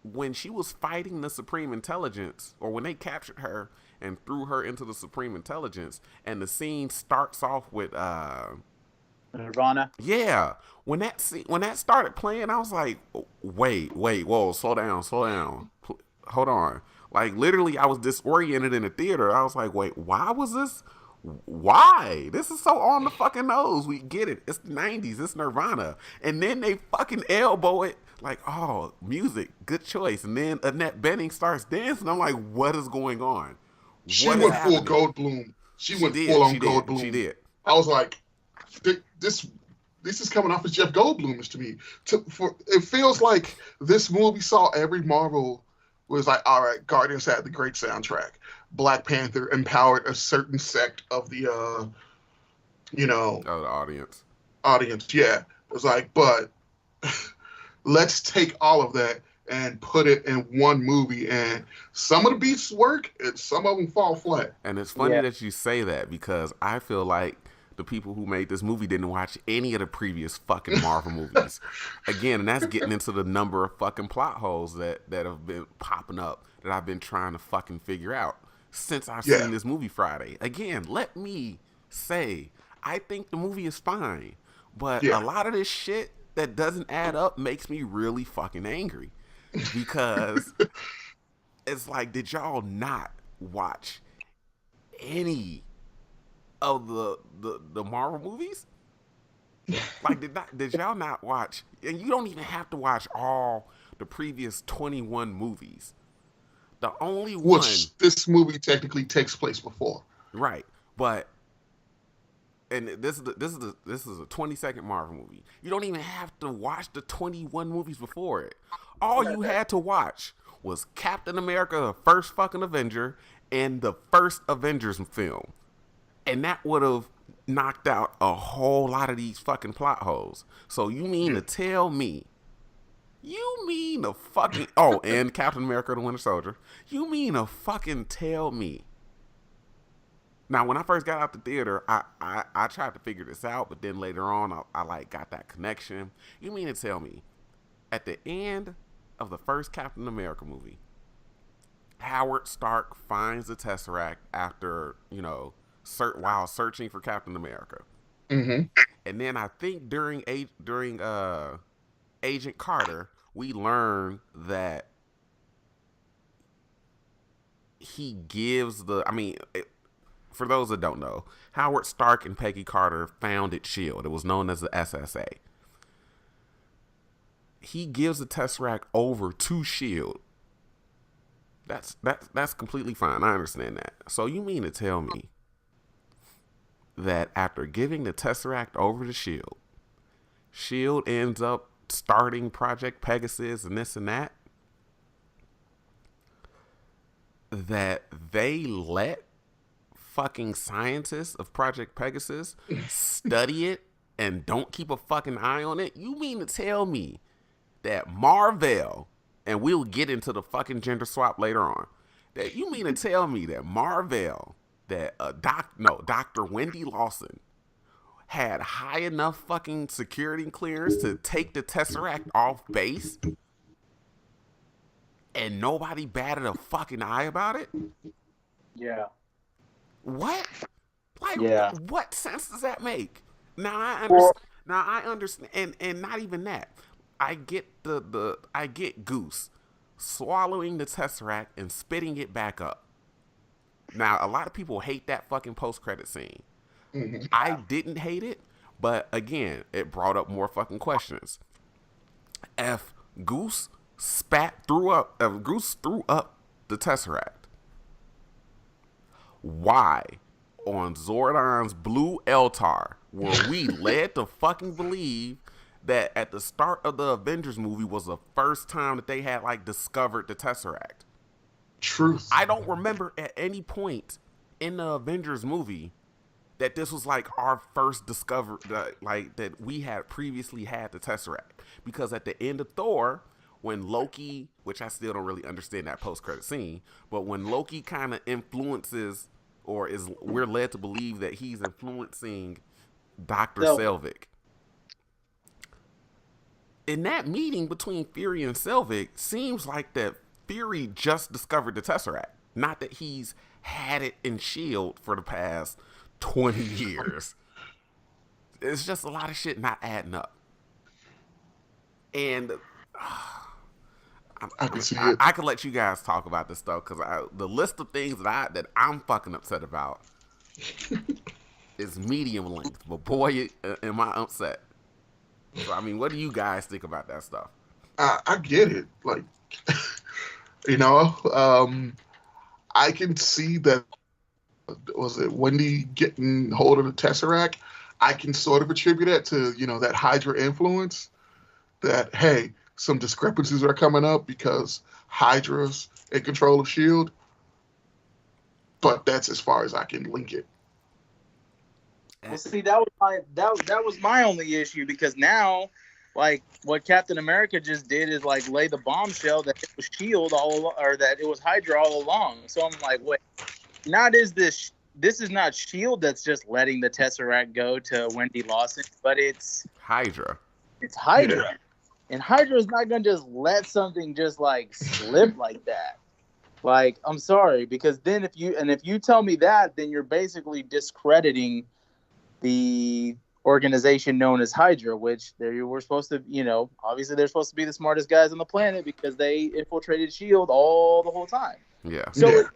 When she was fighting the Supreme Intelligence, or when they captured her and threw her into the Supreme Intelligence, and the scene starts off with Nirvana. Yeah. When that started playing, I was like, wait, whoa, slow down. Hold on. Like, literally, I was disoriented in the theater. I was like, wait, why was this? Why? This is so on the fucking nose. We get it. It's the 90s. It's Nirvana. And then they fucking elbow it. Like, oh, music. Good choice. And then Annette Bening starts dancing. I'm like, what is going on? She went full Goldblum. She went full on Goldblum. She did. I was like, this is coming off as Jeff Goldblum to me. It feels like this movie saw every Marvel was like, all right, Guardians had the great soundtrack. Black Panther empowered a certain sect of the, the audience. Audience, yeah. It was like, but let's take all of that and put it in one movie. And some of the beats work, and some of them fall flat. And it's funny that you say that, because I feel like the people who made this movie didn't watch any of the previous fucking Marvel movies. Again, and that's getting into the number of fucking plot holes that have been popping up that I've been trying to fucking figure out since I've seen this movie Friday. Again, let me say, I think the movie is fine, but a lot of this shit that doesn't add up makes me really fucking angry, because it's like, did y'all not watch any of the Marvel movies? Like, did y'all not watch? And you don't even have to watch all the previous 21 movies. The only one, which this movie technically takes place before, right? But and this is a 20-second Marvel movie. You don't even have to watch the 21 movies before it. All you had to watch was Captain America, the first fucking Avenger, and the first Avengers film. And that would have knocked out a whole lot of these fucking plot holes. So you mean to tell me, and Captain America, the Winter Soldier, you mean to fucking tell me. Now, when I first got out the theater, I tried to figure this out, but then later on, I like got that connection. You mean to tell me, at the end of the first Captain America movie, Howard Stark finds the Tesseract after, while searching for Captain America. Mm-hmm. And then I think during Agent Carter, we learn that he gives for those that don't know, Howard Stark and Peggy Carter founded S.H.I.E.L.D. It was known as the SSA. He gives the Tesseract over to S.H.I.E.L.D. That's completely fine. I understand that. So you mean to tell me that after giving the Tesseract over to S.H.I.E.L.D., S.H.I.E.L.D. ends up starting Project Pegasus and this and that that they let fucking scientists of Project Pegasus study it and don't keep a fucking eye on it? You mean to tell me that Marvel, and we'll get into the fucking gender swap later on, that you mean to tell me that Marvel, that Dr. Wendy Lawson had high enough fucking security clearance to take the Tesseract off base and nobody batted a fucking eye about it? Yeah. What? Like, Yeah. what sense does that make? Now I understand, and not even that. I get I get Goose swallowing the Tesseract and spitting it back up. Now, a lot of people hate that fucking post-credit scene. Mm-hmm. I didn't hate it, but again, it brought up more fucking questions. If Goose threw up the Tesseract, why on Zordon's blue Eltar were we led to fucking believe that at the start of the Avengers movie was the first time that they had like discovered the Tesseract? Truth. I don't remember at any point in the Avengers movie that this was like our first discovery, like that we had previously had the Tesseract. Because at the end of Thor, when Loki, which I still don't really understand that post-credit scene, but when Loki kind of influences, or we're led to believe that he's influencing Dr. Selvig. In that meeting between Fury and Selvig, seems like that Fury just discovered the Tesseract, not that he's had it in S.H.I.E.L.D. for the past 20 years. It's just a lot of shit not adding up. And I can see it. I could let you guys talk about this stuff, because the list of things that I'm fucking upset about is medium length. But boy, am I upset. So, I mean, what do you guys think about that stuff? I get it. Like, I can see that. Was it Wendy getting hold of the Tesseract? I can sort of attribute that to, that Hydra influence. That, hey, some discrepancies are coming up because Hydra's in control of S.H.I.E.L.D. But that's as far as I can link it. Well, see, that was my only issue, because now, like, what Captain America just did is like lay the bombshell that it was S.H.I.E.L.D. or that it was Hydra all along. So I'm like, wait, this is not S.H.I.E.L.D. that's just letting the Tesseract go to Wendy Lawson, but it's Hydra. It's Hydra. Yeah. And Hydra's not going to just let something just like slip like that. Like, I'm sorry, because then if you tell me that, then you're basically discrediting the organization known as Hydra, which they were supposed to, obviously they're supposed to be the smartest guys on the planet because they infiltrated S.H.I.E.L.D. all the whole time. Yeah. So it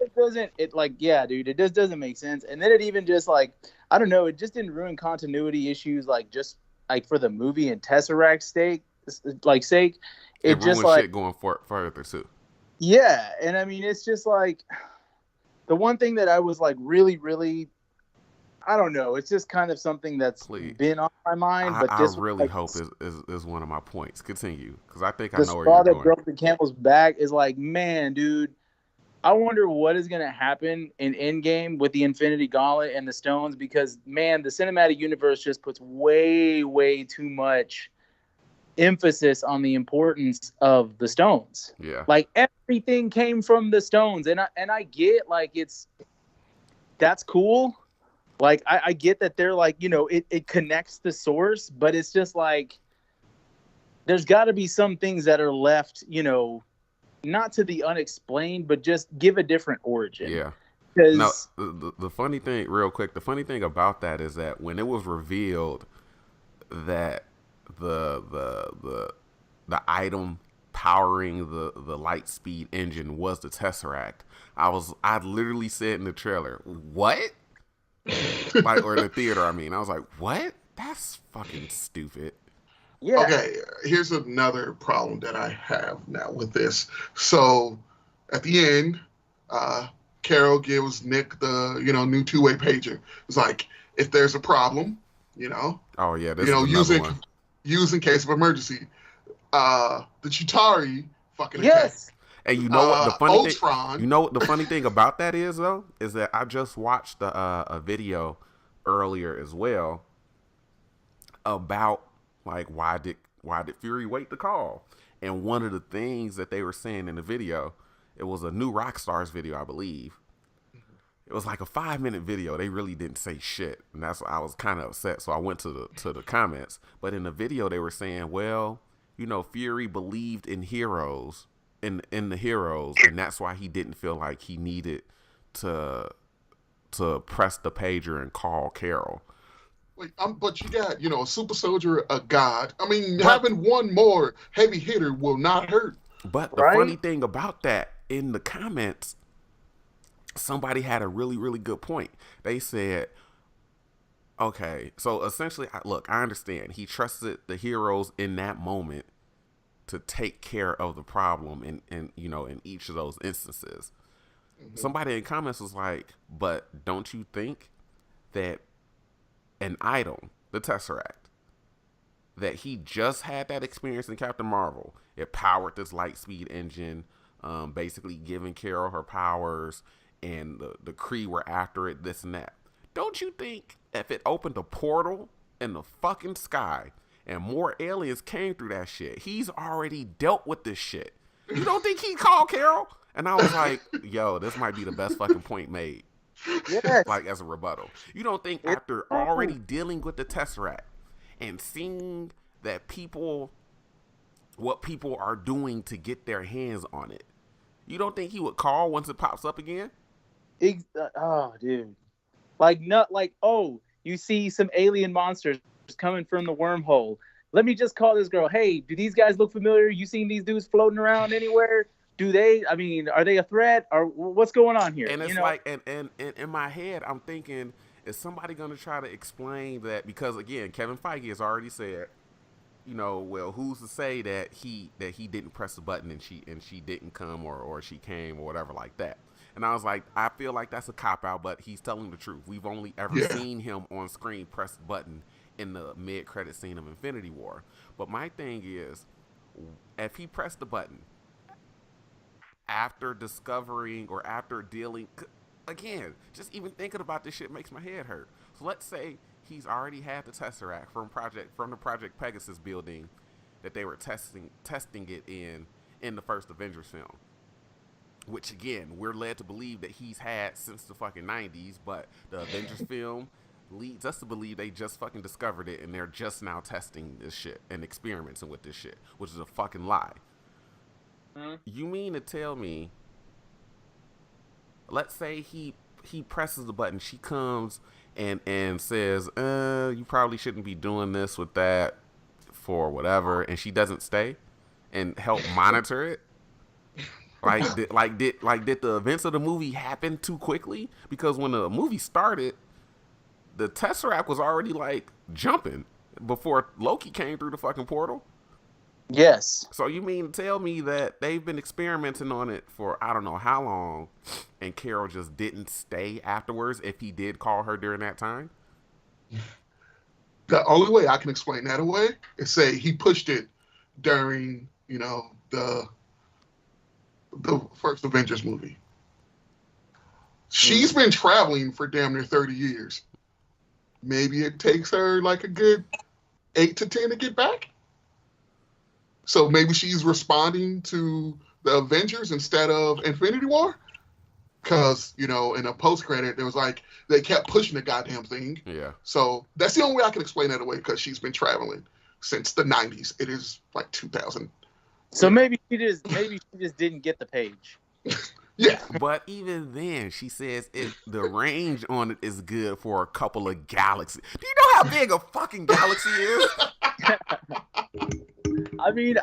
just doesn't make sense. And then it even just like, I don't know, it just didn't ruin continuity issues, like just like for the movie and Tesseract sake. It just like shit going further too. Yeah, and I mean, it's just like the one thing that I was like really, really, I don't know. It's just kind of something that's been on my mind. But I really hope is one of my points. Continue, because I think I know where you're going. The straw that broke the camel's back is like, man, dude, I wonder what is going to happen in Endgame with the Infinity Gauntlet and the stones, because, man, the cinematic universe just puts way, way too much emphasis on the importance of the stones. Yeah. Like, everything came from the stones. And I get, like, that's cool. Like, I get that they're like, it connects the source, but it's just like, there's got to be some things that are left, not to the unexplained, but just give a different origin. Yeah. Now, the funny thing, real quick, the funny thing about that is that when it was revealed that the item powering the light speed engine was the Tesseract, I literally said in the trailer, what? Or in the theater, I was like, what? That's fucking stupid. Yeah. Okay, here's another problem that I have now with this. So at the end, Carol gives Nick the new two-way pager. It's like, if there's a problem, Oh yeah, this is one. Use in case of emergency. The Chitauri fucking yes. And you know what the funny Ultron. thing? You know what the funny thing about that is though, is that I just watched a video earlier as well about like why did Fury wait to call? And one of the things that they were saying in the video, it was a new Rockstars video, I believe. It was like a 5-minute video. They really didn't say shit, and that's why I was kind of upset. So I went to the comments. But in the video, they were saying, well, you know, Fury believed in heroes, in the heroes, and that's why he didn't feel like he needed to press the pager and call Carol. Wait, but you got, you know, a super soldier, a god. I mean, having one more heavy hitter will not hurt. But the funny thing about that, in the comments, somebody had a really, really good point. They said, okay, so essentially, look, I understand. He trusted the heroes in that moment to take care of the problem in you know, in each of those instances. Mm-hmm. Somebody in comments was like, but don't you think that an item, the Tesseract, that he just had that experience in Captain Marvel, it powered this light speed engine, basically giving Carol her powers, and the Kree were after it, this and that. Don't you think if it opened a portal in the fucking sky and more aliens came through that shit, he's already dealt with this shit? You don't think he called Carol? And I was like, yo, this might be the best fucking point made. Yes. Like as a rebuttal. You don't think after already dealing with the Tesseract and seeing that what people are doing to get their hands on it, you don't think he would call once it pops up again? Oh, dude. Like, not like, oh, you see some alien monsters coming from the wormhole. Let me just call this girl. Hey, do these guys look familiar? You seen these dudes floating around anywhere? Do they? I mean, are they a threat? Or what's going on here? And it's like, and in my head, I'm thinking, is somebody going to try to explain that? Because again, Kevin Feige has already said, you know, well, who's to say that he didn't press the button and she didn't come or she came or whatever like that. And I was like, I feel like that's a cop out, but he's telling the truth. We've only ever seen him on screen press the button in the mid-credit scene of Infinity War. But my thing is, if he pressed the button after discovering or after dealing, again, just even thinking about this shit makes my head hurt. So let's say he's already had the Tesseract from the Project Pegasus building that they were testing it in the first Avengers film, which again we're led to believe that he's had since the fucking 90s, but the Avengers film leads us to believe they just fucking discovered it and they're just now testing this shit and experimenting with this shit, which is a fucking lie. You mean to tell me, let's say he presses the button, she comes and says, you probably shouldn't be doing this with that for whatever, and she doesn't stay and help monitor it? Did the events of the movie happen too quickly? Because when the movie started, the Tesseract was already like jumping before Loki came through the fucking portal. Yes. So you mean to tell me that they've been experimenting on it for I don't know how long, and Carol just didn't stay afterwards if he did call her during that time? The only way I can explain that away is say he pushed it during, you know, the first Avengers movie. She's been traveling for damn near 30 years. Maybe it takes her like a good 8 to 10 to get back. So maybe she's responding to the Avengers instead of Infinity War. Because, you know, in a post-credit, there was like, they kept pushing the goddamn thing. Yeah. So that's the only way I can explain that away, because she's been traveling since the 90s. It is like 2000. So maybe she just didn't get the page. Yeah. But even then, she says the range on it is good for a couple of galaxies. Do you know how big a fucking galaxy is? I mean,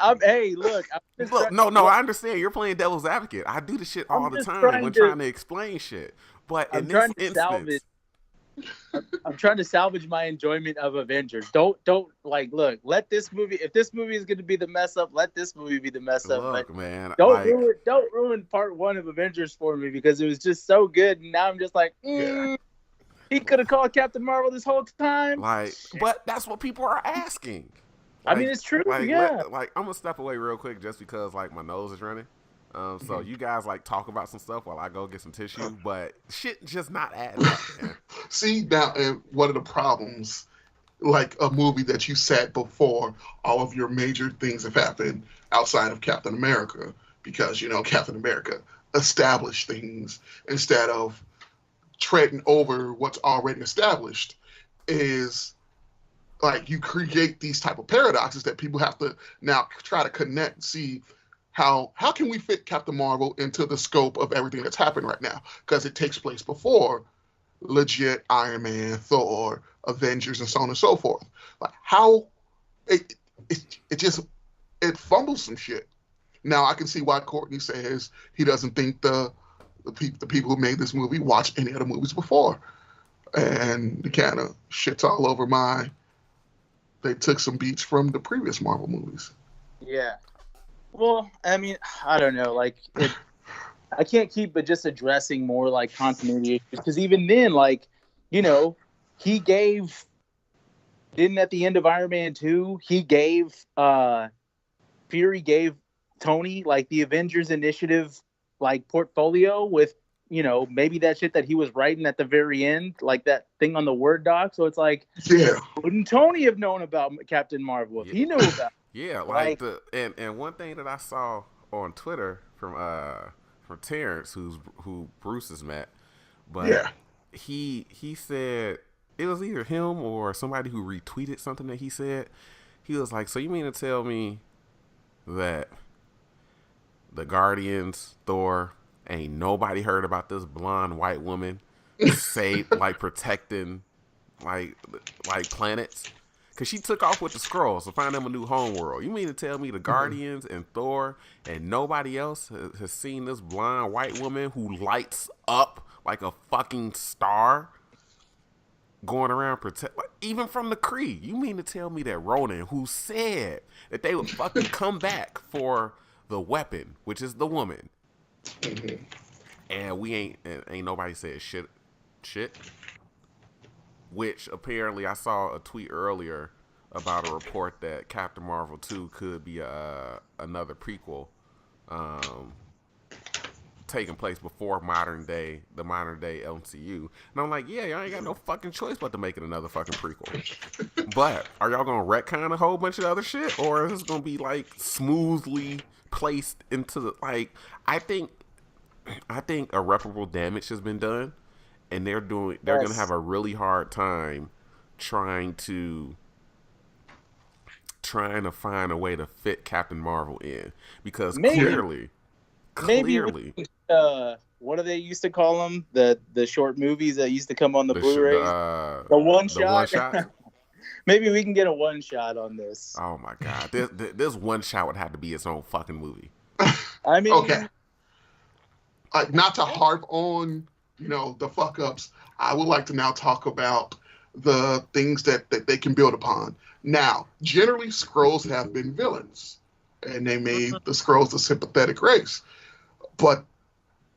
look. I understand. You're playing devil's advocate. I do this shit all the time when trying to explain shit. But in this instance, I'm trying to salvage my enjoyment of Avengers. Don't like, look, let this movie, if this movie is going to be the mess up, let this movie be the mess up. Look, man, don't ruin part 1 of Avengers for me, because it was just so good. And now I'm just like, he could have called Captain Marvel this whole time. Like, but that's what people are asking. I mean, it's true. I'm yeah. gonna step away real quick just because like my nose is running. So you guys like talk about some stuff while I go get some tissue, but shit just not adding up, man. See, now, and one of the problems, like a movie that you said before, all of your major things have happened outside of Captain America, because, Captain America established things instead of treading over what's already established, is like you create these type of paradoxes that people have to now try to connect and see how can we fit Captain Marvel into the scope of everything that's happened right now, because it takes place before legit Iron Man, Thor, Avengers, and so on and so forth. Like how it just it fumbles some shit. Now I can see why Courtney says he doesn't think the people who made this movie watched any other movies before, and he kind of shits all over they took some beats from the previous Marvel movies. Yeah. Well, I mean, I don't know. Like, I can't keep but just addressing more like continuity issues, because even then, like, he didn't at the end of Iron Man 2, Fury gave Tony like the Avengers Initiative like portfolio with, maybe that shit that he was writing at the very end, like that thing on the Word doc. So it's like, yeah, wouldn't Tony have known about Captain Marvel if he knew about it? Yeah, like and one thing that I saw on Twitter from Terrence, who Bruce has met, but yeah, he said it was either him or somebody who retweeted something that he said. He was like, "So you mean to tell me that the Guardians, Thor, ain't nobody heard about this blonde white woman protecting like planets?" Because she took off with the Skrulls to find them a new homeworld. You mean to tell me the Guardians and Thor and nobody else has seen this blonde white woman who lights up like a fucking star going around even from the Kree? You mean to tell me that Ronan, who said that they would fucking come back for the weapon, which is the woman, and we ain't nobody said shit? Which apparently I saw a tweet earlier about a report that Captain Marvel 2 could be another prequel taking place before the modern day MCU. And I'm like, yeah, y'all ain't got no fucking choice but to make it another fucking prequel. But are y'all gonna retcon a whole bunch of other shit, or is this gonna be like smoothly placed into the I think irreparable damage has been done, and they're gonna have a really hard time trying to find a way to fit Captain Marvel in, because clearly, what do they used to call them? The short movies that used to come on the Blu-rays. The one shot. Maybe we can get a one shot on this. Oh my god, this one shot would have to be its own fucking movie. I mean, okay. Not to harp on the fuck ups, I would like to now talk about the things that they can build upon. Now, generally, Skrulls have been villains, and they made the Skrulls a sympathetic race. But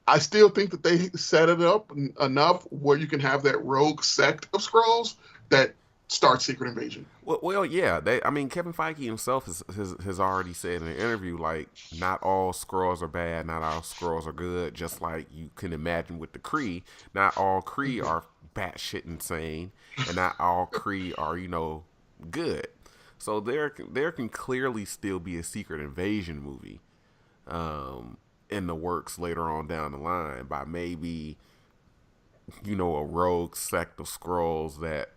I still think that they set it up enough where you can have that rogue sect of Skrulls that start Secret Invasion. Well, yeah. Kevin Feige himself has already said in an interview, like, not all Skrulls are bad, not all Skrulls are good. Just like you can imagine with the Kree, not all Kree are batshit insane, and not all Kree are good. So there can clearly still be a Secret Invasion movie in the works later on down the line by maybe a rogue sect of Skrulls that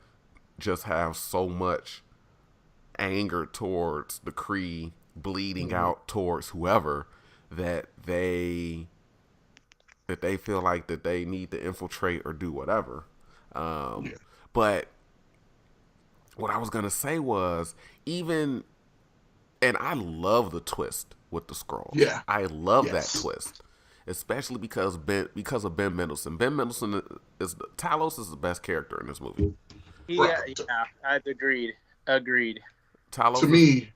just have so much anger towards the Kree bleeding out towards whoever that they feel like that they need to infiltrate or do whatever. But what I was gonna say was, and I love the twist with the Skrulls. Yeah, I love that twist, especially because of Ben Mendelsohn. Ben Mendelsohn Talos is the best character in this movie. Yeah, I've agreed. Talos to me,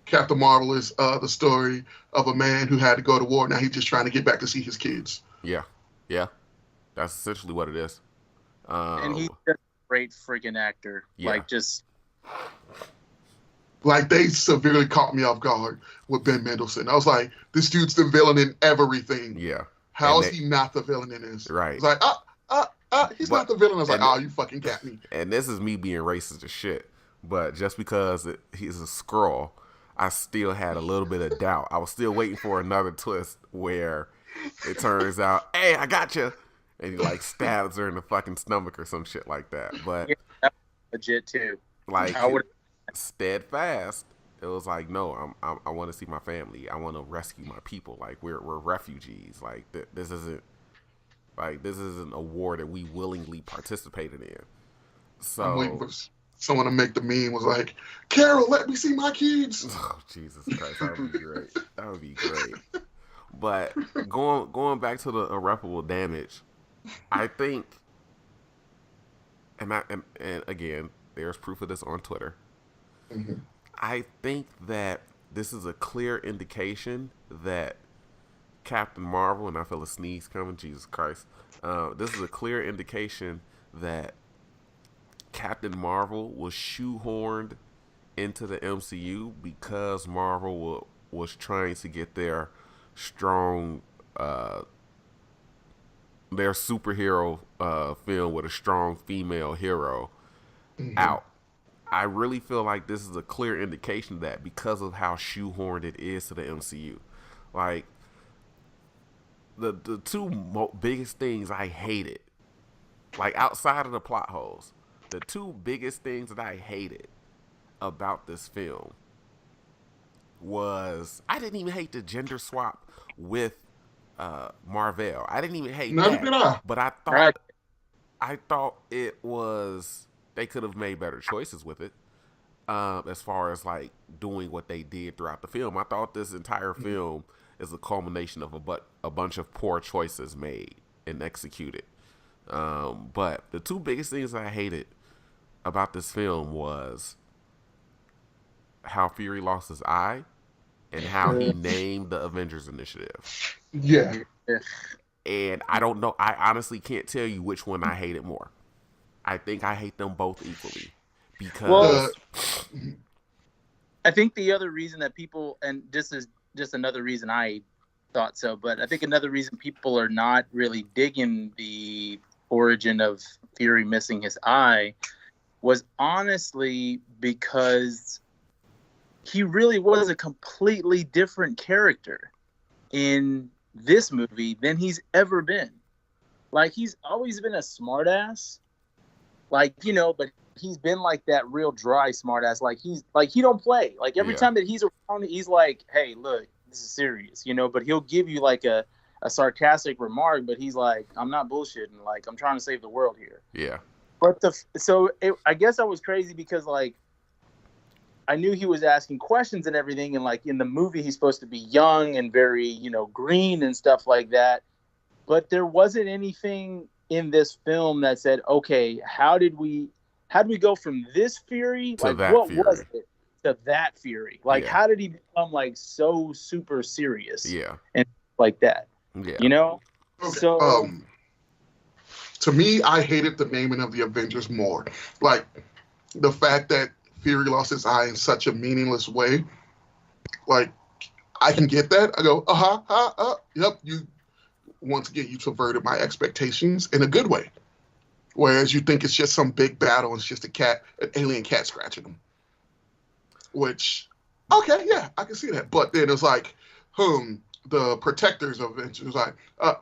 Captain Marvel is the story of a man who had to go to war. Now he's just trying to get back to see his kids. Yeah, that's essentially what it is. And he's just a great freaking actor. Yeah. Like, just Like, they severely caught me off guard with Ben Mendelsohn. I was like, this dude's the villain in everything. Yeah. How is he not the villain in this? Right. It's like, he's not the villain. I was like, you fucking got me. And this is me being racist as shit. But just because he's a Skrull, I still had a little bit of doubt. I was still waiting for another twist where it turns out, hey, I got you. And he like stabs her in the fucking stomach or some shit like that. But yeah, that was legit too. Like, steadfast, it was like, no, I want to see my family. I want to rescue my people. Like, we're refugees. Like, this isn't a war that we willingly participated in. So I'm waiting for someone to make the meme was like, Carol, let me see my kids. Oh, Jesus Christ, that would be great. That would be great. But going back to the irreparable damage, I think, and again, there's proof of this on Twitter. Mm-hmm. I think that this is a clear indication that Captain Marvel, and I feel a sneeze coming, Jesus Christ. This is a clear indication that Captain Marvel was shoehorned into the MCU because Marvel was trying to get their strong, their superhero film with a strong female hero out. I really feel like this is a clear indication of that because of how shoehorned it is to the MCU. Like, the two biggest things I hated, like outside of the plot holes, the two biggest things that I hated about this film was I didn't even hate the gender swap with Marvel. I didn't even hate Neither that. did I. But I thought it was, they could have made better choices with it. As far as like doing what they did throughout the film, I thought this entire film is a culmination of a bunch of poor choices made and executed. But the two biggest things I hated about this film was how Fury lost his eye and how he named the Avengers Initiative. Yeah. And I don't know. I honestly can't tell you which one I hated more. I think I hate them both equally because I think the other reason that people, and this is just another reason I thought so, but I think another reason people are not really digging the origin of Fury missing his eye was honestly because he really was a completely different character in this movie than he's ever been. Like, he's always been a smartass, like, you know, but he's been like that real dry smartass. Like, he don't play. Like, every time that he's around, he's like, hey, look, this is serious, you know, but he'll give you like a sarcastic remark, but he's like, I'm not bullshitting. Like, I'm trying to save the world here. Yeah. But I guess I was crazy because, like, I knew he was asking questions and everything, and like in the movie he's supposed to be young and very, you know, green and stuff like that. But there wasn't anything in this film that said, okay, how did we go from this Fury to like that what Fury. Was it to that Fury? Like, how did he become like so super serious? Yeah. And like that. Yeah. You know? Okay. So to me, I hated the naming of the Avengers more. Like, the fact that Fury lost his eye in such a meaningless way. Like, I can get that. I go, yep, you, once again, you subverted my expectations in a good way. Whereas you think it's just some big battle, and it's just an alien cat scratching him. Which, okay, yeah, I can see that. But then it's like, the protectors of Avengers, like,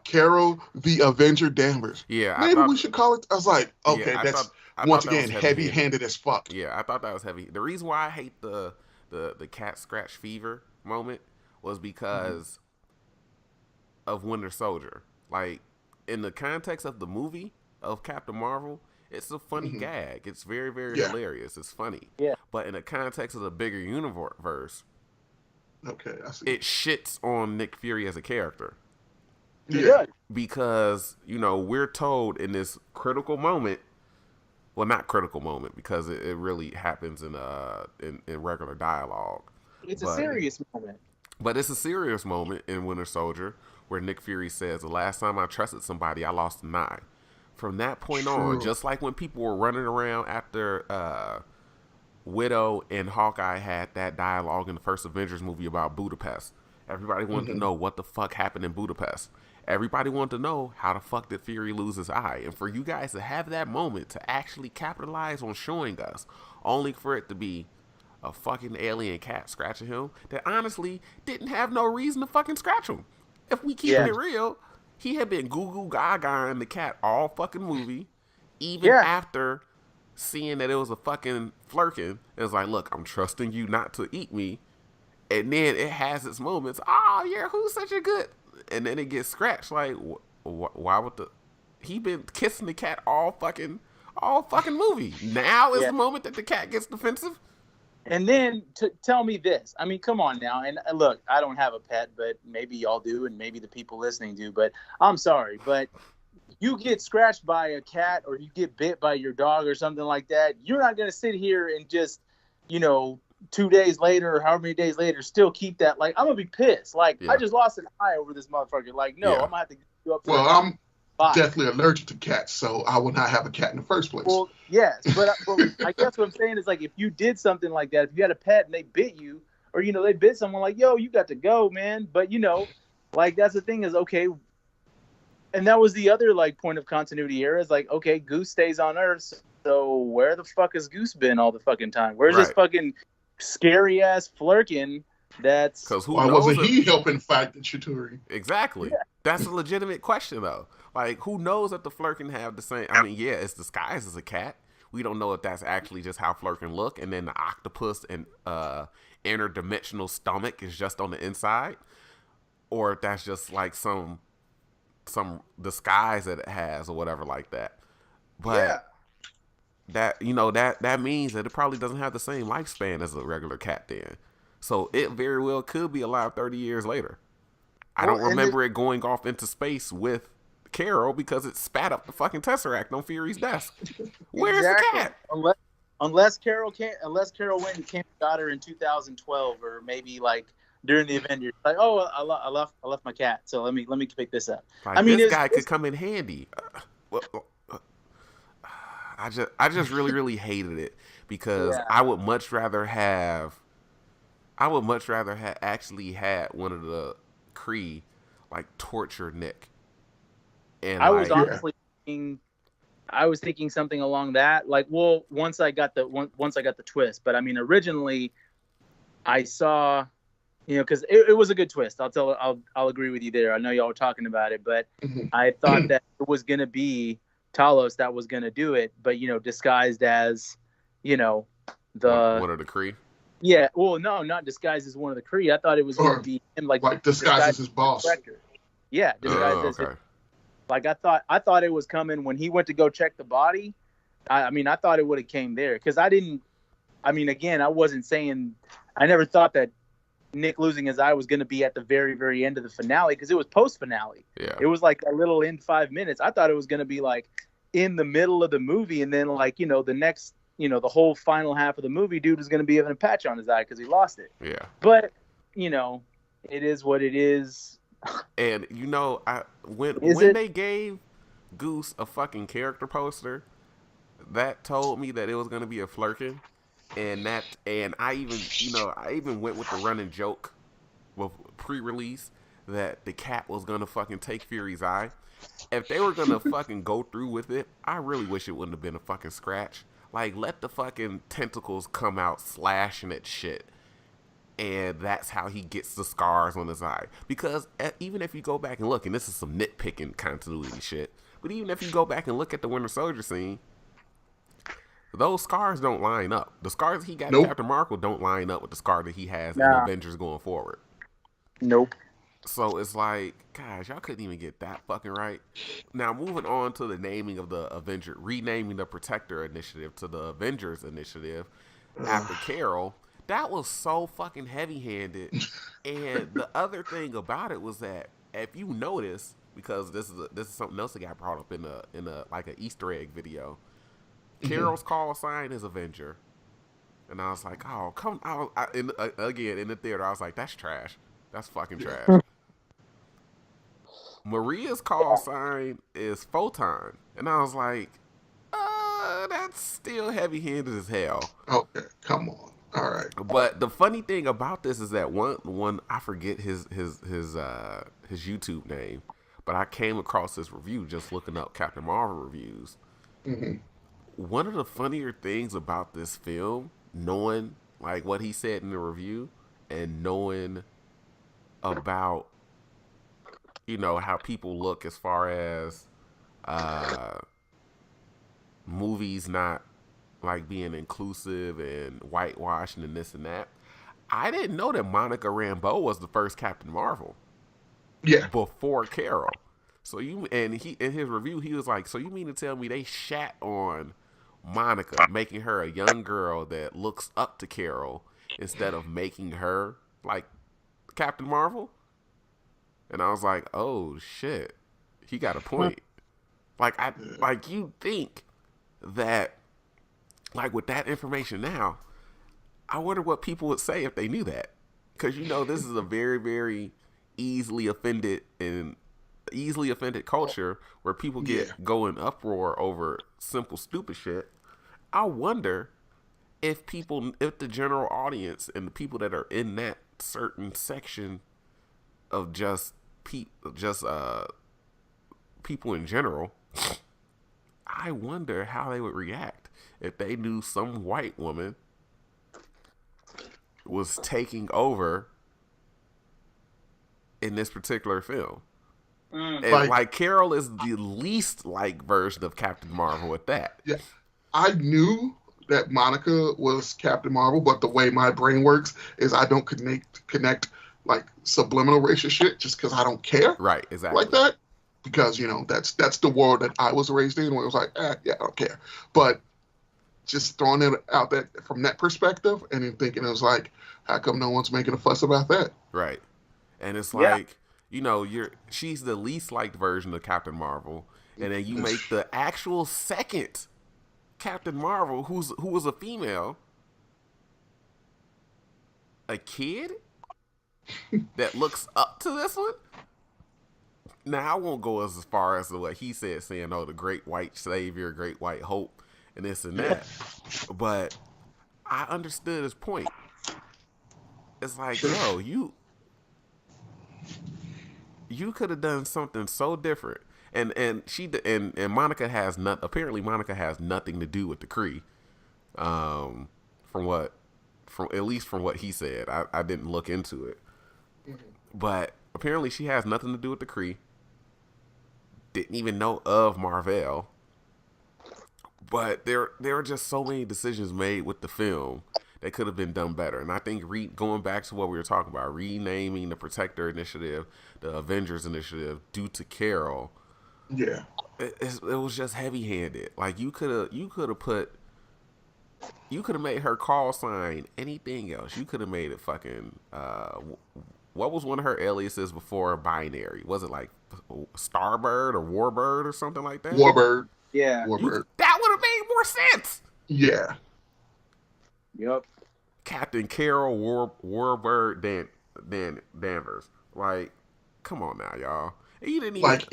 Carol the Avenger Danvers. Yeah, maybe we should call it. I was like, okay, that's once again heavy-handed as fuck. Yeah, I thought that was heavy. The reason why I hate the cat scratch fever moment was because of Winter Soldier. Like, in the context of the movie of Captain Marvel, it's a funny gag. It's very, very hilarious. It's funny. Yeah. But in the context of the bigger universe, okay, I see. it shits on Nick Fury as a character. Yeah. Because, you know, we're told in this critical moment, well, not critical moment, because it really happens in regular dialogue. It's a serious moment. But it's a serious moment in Winter Soldier where Nick Fury says, the last time I trusted somebody, I lost an eye. From that point on, just like when people were running around after Widow and Hawkeye had that dialogue in the first Avengers movie about Budapest. Everybody wanted to know what the fuck happened in Budapest. Everybody wanted to know how the fuck did Fury lose his eye. And for you guys to have that moment to actually capitalize on showing us, only for it to be a fucking alien cat scratching him that honestly didn't have no reason to fucking scratch him. If we keep it real, he had been goo goo gaga in the cat all fucking movie. Even after seeing that it was a fucking flirkin, it was like, look, I'm trusting you not to eat me. And then it has its moments. Oh, yeah, who's such a good... And then it gets scratched. Like, why would the... He been kissing the cat all fucking movie. Now is the moment that the cat gets defensive. And then tell me this. I mean, come on now. And look, I don't have a pet, but maybe y'all do, and maybe the people listening do. But I'm sorry, but you get scratched by a cat or you get bit by your dog or something like that, you're not going to sit here and just, 2 days later or however many days later still keep that. Like, I'm going to be pissed. Like, I just lost an eye over this motherfucker. Like, no, I'm going to have to get you up. Well, I'm definitely allergic to cats, so I would not have a cat in the first place. Well, yes, but I guess what I'm saying is, like, if you did something like that, if you had a pet and they bit you, or, they bit someone, like, yo, you got to go, man. But, like, that's the thing is, okay, and that was the other, like, point of continuity here is, like, okay, Goose stays on Earth, so where the fuck has Goose been all the fucking time? Where's this fucking scary-ass Flerken that's... Because why wasn't he helping fight the Chitauri? Exactly. Yeah. That's a legitimate question, though. Like, who knows if the Flerken have the same... I mean, yeah, it's disguised as a cat. We don't know if that's actually just how Flerken look, and then the octopus and interdimensional stomach is just on the inside, or if that's just like some disguise that it has or whatever like that. But that that means that it probably doesn't have the same lifespan as a regular cat then. So it very well could be alive 30 years later. I don't remember it going off into space with Carol because it spat up the fucking Tesseract on Fury's desk. Where's the cat? Unless Carol went and came and got her in 2012 or maybe like during the Avengers, like, oh, I left my cat, so let me pick this up. Like, I mean, this guy could come in handy. I just really hated it because I would much rather have actually had one of the Kree like torture Nick. And I was honestly thinking something along that. Like, well, once I got the twist, but I mean, originally I saw, because it was a good twist. I'll agree with you there. I know y'all were talking about it, but I thought that it was gonna be Talos that was gonna do it, but disguised as, one of the Kree. Yeah, well, no, not disguised as one of the Kree. I thought it was going to be him, like disguised as his boss. Yeah, disguised as his. Like I thought it was coming when he went to go check the body. I mean, I thought it would have came there because I didn't. I mean, again, I wasn't saying. I never thought that Nick losing his eye was going to be at the very, very end of the finale because it was post finale. Yeah. It was like a little in 5 minutes. I thought it was going to be like in the middle of the movie, and then like the next. The whole final half of the movie, dude is going to be having a patch on his eye because he lost it. Yeah. But, it is what it is. And, when they gave Goose a fucking character poster, that told me that it was going to be a Flerken. And I even went with the running joke with pre-release that the cat was going to fucking take Fury's eye. If they were going to fucking go through with it, I really wish it wouldn't have been a fucking scratch. Like, let the fucking tentacles come out slashing at shit. And that's how he gets the scars on his eye. Because even if you go back and look, and this is some nitpicking continuity shit, but even if you go back and look at the Winter Soldier scene, those scars don't line up. The scars he got in Captain Marvel don't line up with the scar that he has in Avengers going forward. Nope. So it's like, gosh, y'all couldn't even get that fucking right. Now, moving on to the naming of the Avenger, renaming the Protector Initiative to the Avengers Initiative after Carol, that was so fucking heavy-handed. And the other thing about it was that if you notice, because this is something else that got brought up in a like an Easter egg video, Carol's call sign is Avenger, and I was like, oh, come on! Again in the theater, I was like, that's trash. That's fucking trash. Maria's call sign is Photon. And I was like, That's still heavy-handed as hell. Okay, come on. All right. But the funny thing about this is that one I forget his YouTube name, but I came across this review just looking up Captain Marvel reviews. Mm-hmm. One of the funnier things about this film, knowing like what he said in the review, and knowing about how people look as far as uh, movies not like being inclusive and whitewashing and this and that. I didn't know that Monica Rambeau was the first Captain Marvel. Yeah. Before Carol. So he in his review he was like, so you mean to tell me they shat on Monica, making her a young girl that looks up to Carol instead of making her like Captain Marvel? And I was like, oh shit, he got a point. Like you think that like with that information now, I wonder what people would say if they knew that, because this is a very very easily offended culture where people get go in uproar over simple stupid shit. I wonder if the general audience and the people that are in that certain section of just people in general, I wonder how they would react if they knew some white woman was taking over in this particular film. And like Carol is the least like version of Captain Marvel at that. Yeah. I knew that Monica was Captain Marvel, but the way my brain works is I don't connect like subliminal racist shit just because I don't care. Right, exactly. Like that. Because, that's the world that I was raised in, where it was like, yeah, I don't care. But just throwing it out there from that perspective and then thinking it was like, how come no one's making a fuss about that? Right. And it's like, she's the least liked version of Captain Marvel, and then you make the actual second Captain Marvel, who was a female, a kid that looks up to this one. Now I won't go as far as what he said, saying, "Oh, the great white savior, great white hope," and this and that. But I understood his point. It's like, yo, you could have done something so different, and Monica has apparently Monica has nothing to do with the Kree, from at least from what he said. I didn't look into it, but apparently she has nothing to do with the Kree. Didn't even know of Marvel, but there are just so many decisions made with the film that could have been done better. And I think going back to what we were talking about, renaming the Protector Initiative, the Avengers Initiative, due to Carol. Yeah, it was just heavy-handed. Like you could have made her call sign anything else. You could have made it fucking. What was one of her aliases before binary? Was it like Starbird or Warbird or something like that? Warbird. Yeah. Warbird. That would have made more sense. Yeah. Yep. Captain Carol Warbird Danvers. Like, come on now, y'all. You didn't even... Like,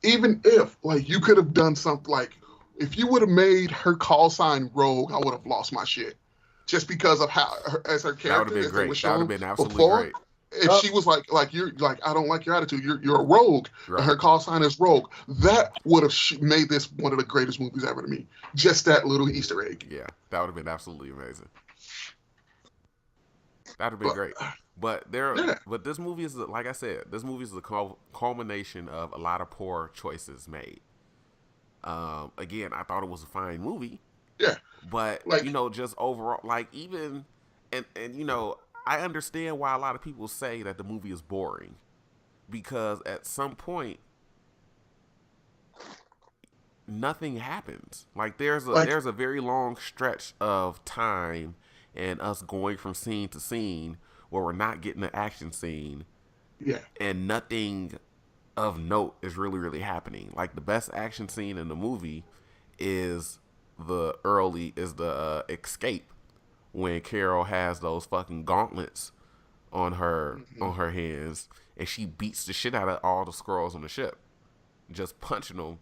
even if, like, you could have done something, like, if you would have made her call sign Rogue, I would have lost my shit. Just because of how, as her character, that would have been great. That would have been absolutely before, great. If she was like you're like, I don't like your attitude, you're a rogue, right. And her call sign is Rogue, that would have made this one of the greatest movies ever to me. Just that little Easter egg. Yeah, that would have been absolutely amazing. That would have been great. But but this movie is, like I said, this movie is the culmination of a lot of poor choices made. Again, I thought it was a fine movie. Yeah. But like, just overall, like even and I understand why a lot of people say that the movie is boring, because at some point nothing happens. Like there's a very long stretch of time and us going from scene to scene where we're not getting the action scene. Yeah. And nothing of note is really happening. Like the best action scene in the movie is the escape, when Carol has those fucking gauntlets on her hands, and she beats the shit out of all the Skrulls on the ship, just punching them,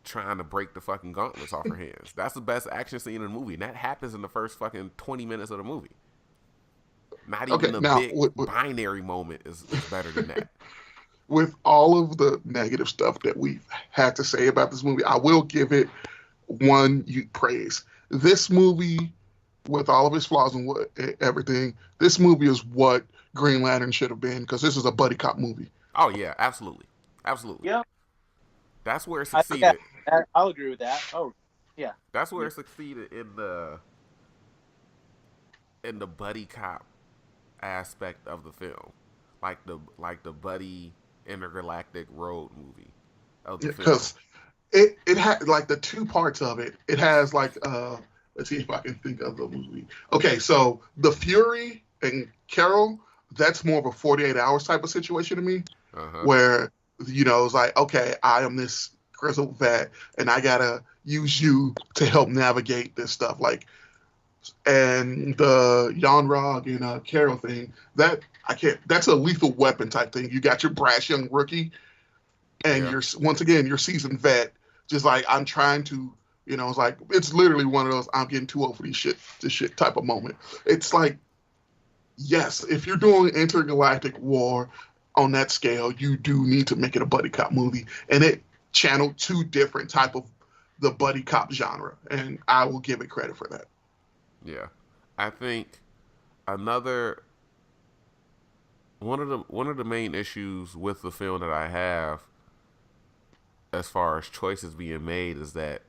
trying to break the fucking gauntlets off her hands. That's the best action scene in the movie, and that happens in the first fucking 20 minutes of the movie. Not Okay, even the now big binary moment is better than that. with all of the negative stuff that we've had to say about this movie, I will give it one praise. This movie, with all of its flaws and everything, this movie is what Green Lantern should have been, because this is a buddy cop movie. Oh yeah, absolutely, absolutely. Yeah, That's where it yeah, succeeded. I'll agree with that. Oh, yeah. That's where it succeeded in the buddy cop aspect of the film, like the buddy intergalactic road movie of the film. Because it had like the two parts of it. It has like let's see if I can think of the movie. Okay, so the Fury and Carol, that's more of a 48 hours type of situation to me, where it's like, okay, I am this grizzled vet, and I gotta use you to help navigate this stuff. Like, and the Yon-Rogg and Carol thing, that I can't. That's a lethal weapon type thing. You got your brash young rookie, and you're once again your seasoned vet. Just like, I'm trying to, it's like, it's literally one of those I'm getting too old for this shit type of moment. It's like, yes, if you're doing intergalactic war on that scale, you do need to make it a buddy cop movie, and it channeled two different type of the buddy cop genre, and I will give it credit for that. Yeah, I think another one of the main issues with the film that I have, as far as choices being made, is that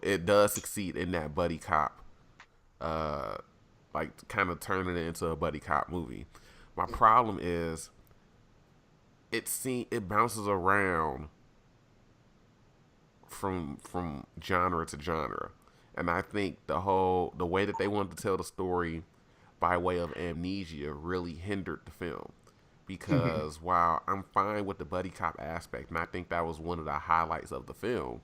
it does succeed in that buddy cop, like kind of turning it into a buddy cop movie. My problem is it bounces around from genre to genre, and I think the way that they wanted to tell the story by way of amnesia really hindered the film. Because while I'm fine with the buddy cop aspect, and I think that was one of the highlights of the film,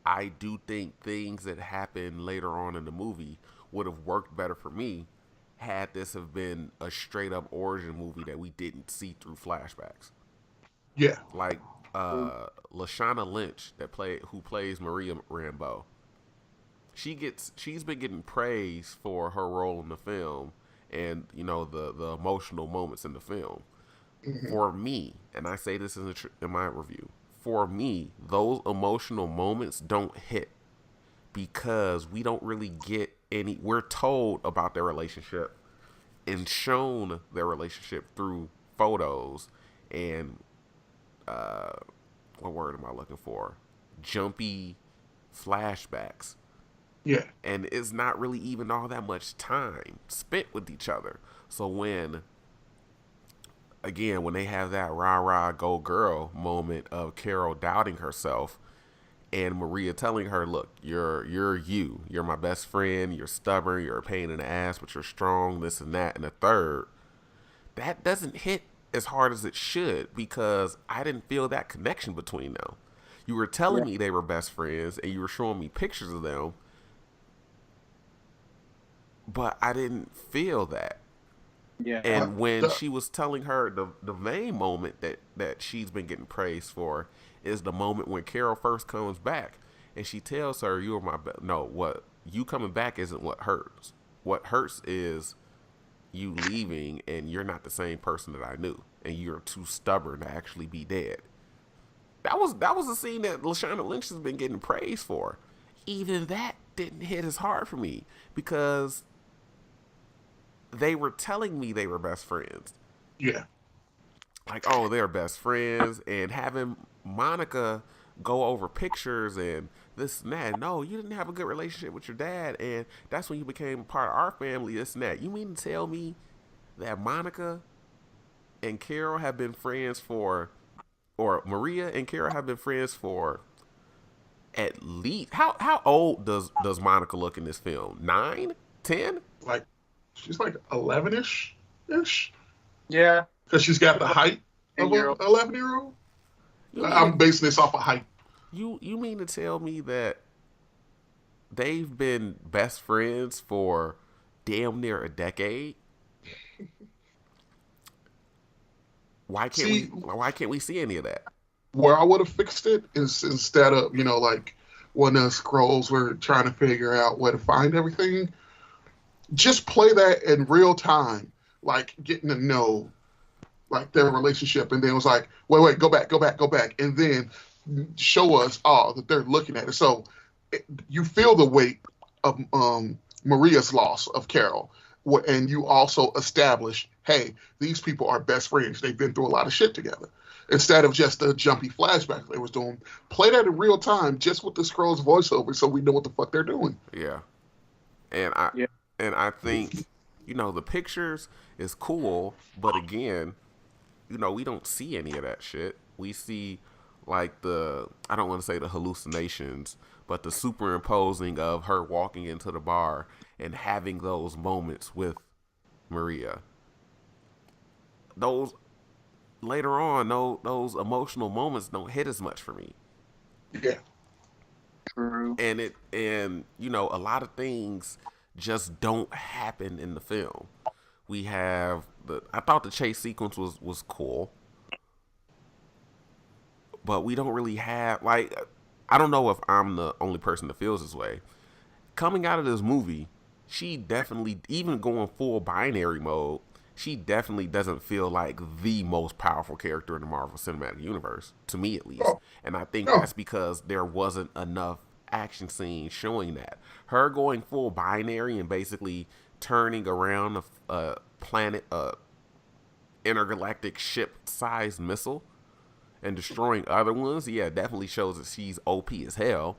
I do think things that happen later on in the movie would have worked better for me had this have been a straight up origin movie that we didn't see through flashbacks. Yeah. Like Lashana Lynch, who plays Maria Rambeau. She's been getting praise for her role in the film, and the emotional moments in the film. For me, and I say this in my review, for me, those emotional moments don't hit because we don't really get any. We're told about their relationship and shown their relationship through photos and what word am I looking for? Jumpy flashbacks. Yeah. And it's not really even all that much time spent with each other. So when they have that rah-rah go girl moment of Carol doubting herself and Maria telling her, look, you're my best friend, you're stubborn, you're a pain in the ass, but you're strong, this and that, and the third, that doesn't hit as hard as it should because I didn't feel that connection between them. You were telling me they were best friends and you were showing me pictures of them, but I didn't feel that. Yeah. And when she was telling her the main moment that she's been getting praised for is the moment when Carol first comes back and she tells her, "You are my what you coming back isn't what hurts. What hurts is you leaving and you're not the same person that I knew and you're too stubborn to actually be dead." That was a scene that Lashana Lynch has been getting praised for. Even that didn't hit as hard for me because they were telling me they were best friends. Yeah. Like, oh, they're best friends, and having Monica go over pictures and this and that. No, you didn't have a good relationship with your dad, and that's when you became part of our family, this and that. You mean to tell me that Monica and Carol have been friends for, or Maria and Carol have been friends for at least, how old does Monica look in this film? 9? 10? Like, she's like 11-ish. Yeah. Because she's got the height of an 11-year-old. I'm basing this off of height. You mean to tell me that they've been best friends for damn near a decade? Why can't we see any of that? where I would have fixed it is instead of, like when the scrolls were trying to figure out where to find everything, just play that in real time, like getting to know like their relationship, and then it was like, wait, go back, and then show us all that they're looking at it. So you feel the weight of Maria's loss of Carol, and you also establish, hey, these people are best friends. They've been through a lot of shit together. Instead of just the jumpy flashback they was doing, play that in real time, just with the scrolls voiceover, so we know what the fuck they're doing. Yeah, and I Yeah. and I think the pictures is cool, but again, we don't see any of that shit. We see like I don't want to say the hallucinations, but the superimposing of her walking into the bar and having those moments with Maria. Those later on, those emotional moments don't hit as much for me. Yeah, True. And a lot of things just don't happen in the film. We have I thought the chase sequence was cool, but we don't really have like I don't know if I'm the only person that feels this way. Coming out of this movie, she definitely, even going full binary mode, she definitely doesn't feel like the most powerful character in the Marvel Cinematic Universe, to me at least. no, And I think no, that's because there wasn't enough action scenes showing that. Her going full binary and basically turning around a planet, intergalactic ship-sized missile and destroying other ones, yeah, definitely shows that she's OP as hell.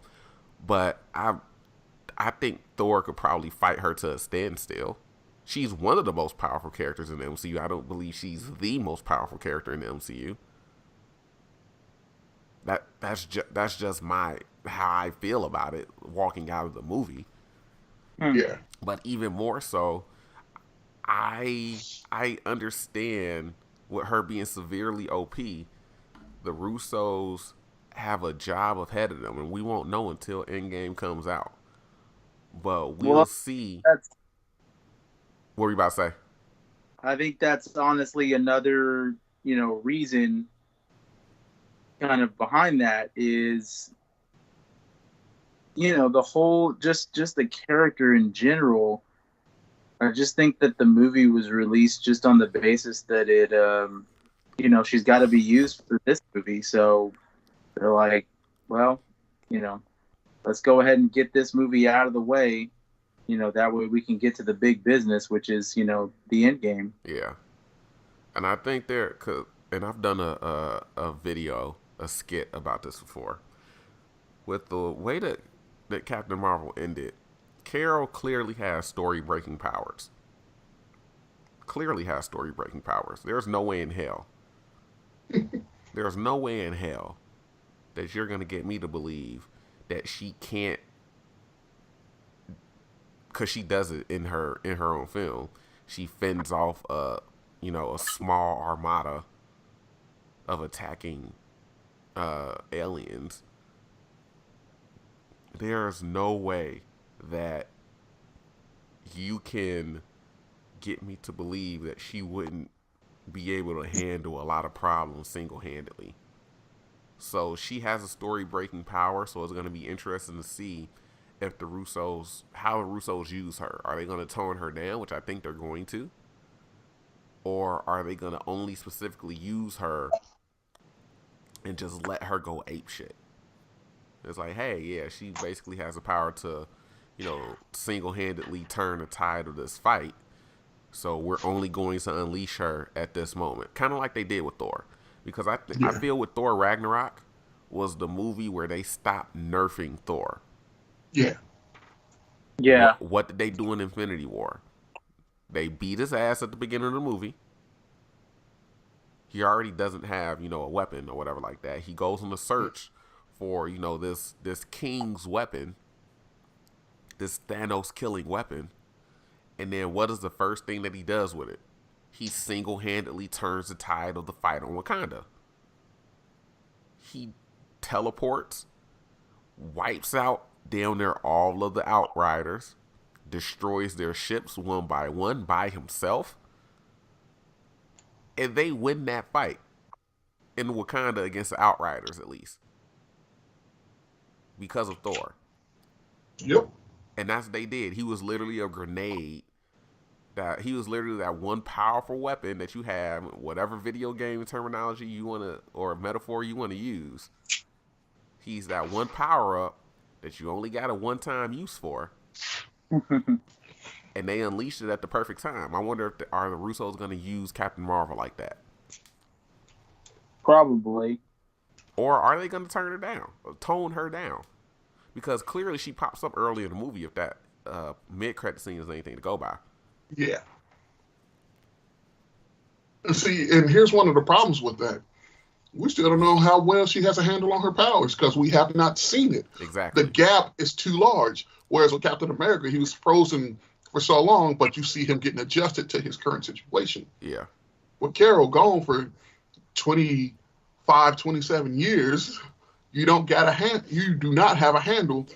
But I think Thor could probably fight her to a standstill. She's one of the most powerful characters in the MCU. I don't believe she's the most powerful character in the MCU. That's just my how I feel about it walking out of the movie. Hmm. yeah, But even more so, I understand with her being severely OP, the Russos have a job ahead of them, and we won't know until Endgame comes out. But we'll Well, see. that's What were you about to say? I think that's honestly another, reason kind of behind that is, the whole just the character in general. I just think that the movie was released just on the basis that she's got to be used for this movie. So they're like, well, you know, let's go ahead and get this movie out of the way. That way we can get to the big business, which is, the end game. Yeah, and I think and I've done a video, a skit about this before. With the way that Captain Marvel ended, Carol clearly has story breaking powers. Clearly has story breaking powers. There's no way in hell. There's no way in hell that you're gonna get me to believe that she can't, because she does it in her own film. She fends off a small armada of attacking aliens. There's no way that you can get me to believe that she wouldn't be able to handle a lot of problems single-handedly. So she has a story-breaking power, so it's going to be interesting to see if how the Russos use her. Are they going to tone her down, which I think they're going to? Or are they going to only specifically use her and just let her go ape shit? It's like, hey, yeah, she basically has the power to, single-handedly turn the tide of this fight. So we're only going to unleash her at this moment. Kind of like they did with Thor. Because I yeah, feel with Thor Ragnarok was the movie where they stopped nerfing Thor. yeah, Yeah. What did they do in Infinity War? They beat his ass at the beginning of the movie. He already doesn't have, a weapon or whatever like that. He goes on a search for, this king's weapon, this Thanos killing weapon. And then what is the first thing that he does with it? He single-handedly turns the tide of the fight on Wakanda. He teleports, wipes out down there all of the Outriders, destroys their ships one by one by himself, and they win that fight. in Wakanda against the Outriders, at least, because of Thor. Yep. And that's what they did. He was literally a grenade. That he was literally that one powerful weapon that you have, whatever video game terminology you want to, or metaphor you want to use. He's that one power up that you only got a one-time use for. And they unleashed it at the perfect time. I wonder if are the Russos going to use Captain Marvel like that? Probably. Or are they going to turn her down, or tone her down? Because clearly she pops up early in the movie if that mid-credit scene is anything to go by. Yeah. See, and here's one of the problems with that. We still don't know how well she has a handle on her powers because we have not seen it. Exactly. The gap is too large. Whereas with Captain America, he was frozen for so long, but you see him getting adjusted to his current situation. Yeah. With Carol gone for 25, 27 years, you do not have a handle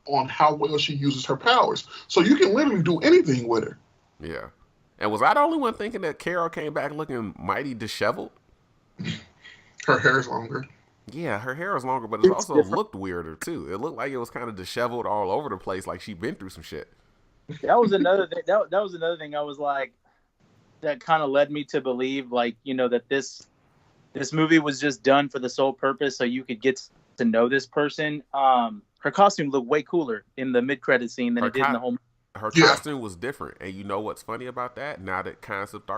on how well she uses her powers. So you can literally do anything with her. Yeah. And was I the only one thinking that Carol came back looking mighty disheveled? Her hair is longer. Yeah, her hair is longer, but it also looked weirder too. It looked like it was kind of disheveled all over the place, like she'd been through some shit. That was another thing. That was another thing. I was like, that kind of led me to believe, like, you know, that this movie was just done for the sole purpose so you could get to know this person. Her costume looked way cooler in the mid-credit scene than it did in the whole. Her costume was different, and you know what's funny about that? Now that concept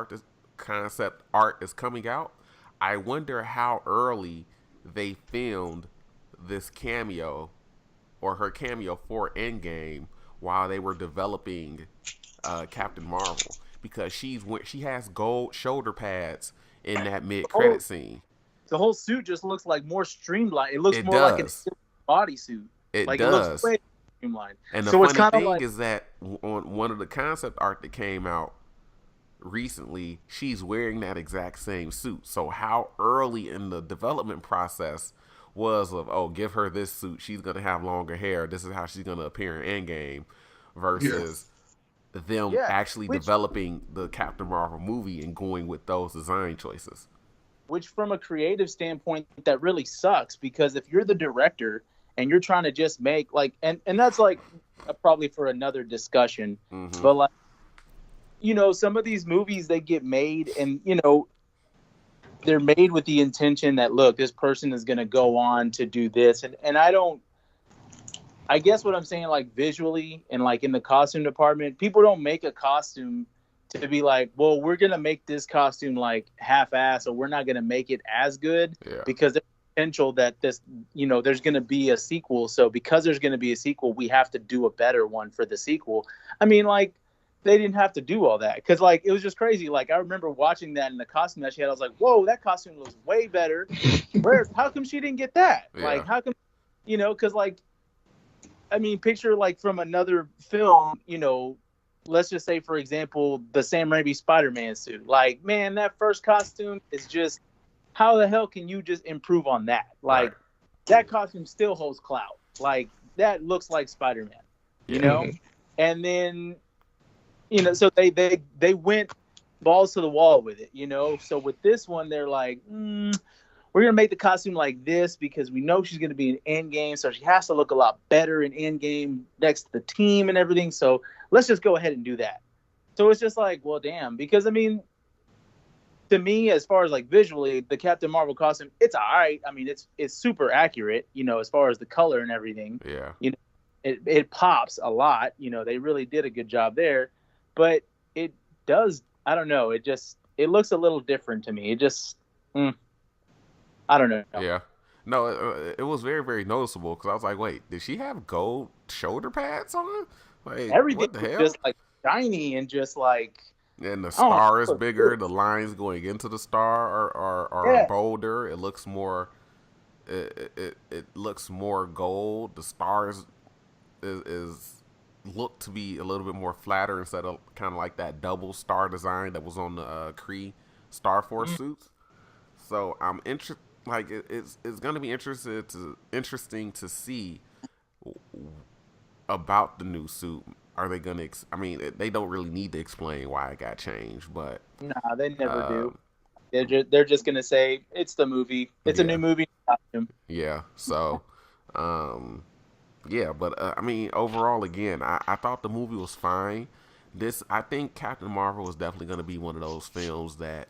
art is coming out, I wonder how early they filmed this cameo or her cameo for Endgame while they were developing Captain Marvel, because she has gold shoulder pads in that mid-credit scene. The whole suit just looks like more streamlined. It looks more like a bodysuit. It like, does. It looks way streamlined. And the so funny thing is that on one of the concept art that came out recently, she's wearing that exact same suit. So how early in the development process was of, give her this suit, she's going to have longer hair, this is how she's going to appear in Endgame, versus them actually developing the Captain Marvel movie and going with those design choices. Which from a creative standpoint, that really sucks, because if you're the director and you're trying to just make like, and that's like probably for another discussion, but like, you know, some of these movies, they get made and, you know, they're made with the intention that, look, this person is going to go on to do this. And I guess what I'm saying, like visually and like in the costume department, people don't make a costume to be like, well, we're going to make this costume like half-ass, or we're not going to make it as good because there's potential that this, you know, there's going to be a sequel. So because there's going to be a sequel, we have to do a better one for the sequel. I mean, like, they didn't have to do all that, because like it was just crazy. Like I remember watching that in the costume that she had. I was like, whoa, that costume looks way better. How come she didn't get that? Like, how come, you know, because like, I mean, picture like from another film, you know, let's just say, for example, the Sam Raimi Spider-Man suit. Like, man, that first costume is just, how the hell can you just improve on that? Like, that costume still holds clout. Like, that looks like Spider-Man, you know? And then, you know, so they went balls to the wall with it, you know? So with this one, they're like, we're going to make the costume like this because we know she's going to be in Endgame, so she has to look a lot better in Endgame next to the team and everything. So let's just go ahead and do that. So it's just like, well, damn. Because, I mean, to me, as far as like visually, the Captain Marvel costume, it's all right. I mean, it's super accurate, you know, as far as the color and everything. Yeah. You know, it pops a lot. You know, they really did a good job there. But it does, I don't know, it looks a little different to me. It just, I don't know. Yeah. No, it was very, very noticeable, because I was like, wait, did she have gold shoulder pads on? Like, everything what the hell? Just like shiny and just like. And the star is bigger. The lines going into the star are bolder. It looks more. It looks more gold. The stars is look to be a little bit more flatter instead of kind of like that double star design that was on the Kree Star Force suits. So I'm interested. Like it's going to be interesting to see about the new suit. Are they going to? I mean, they don't really need to explain why it got changed, but Nah, they never do. They're just gonna say it's the movie. It's a new movie. Yeah. So, yeah, but I mean, overall, again, I thought the movie was fine. I think Captain Marvel is definitely going to be one of those films that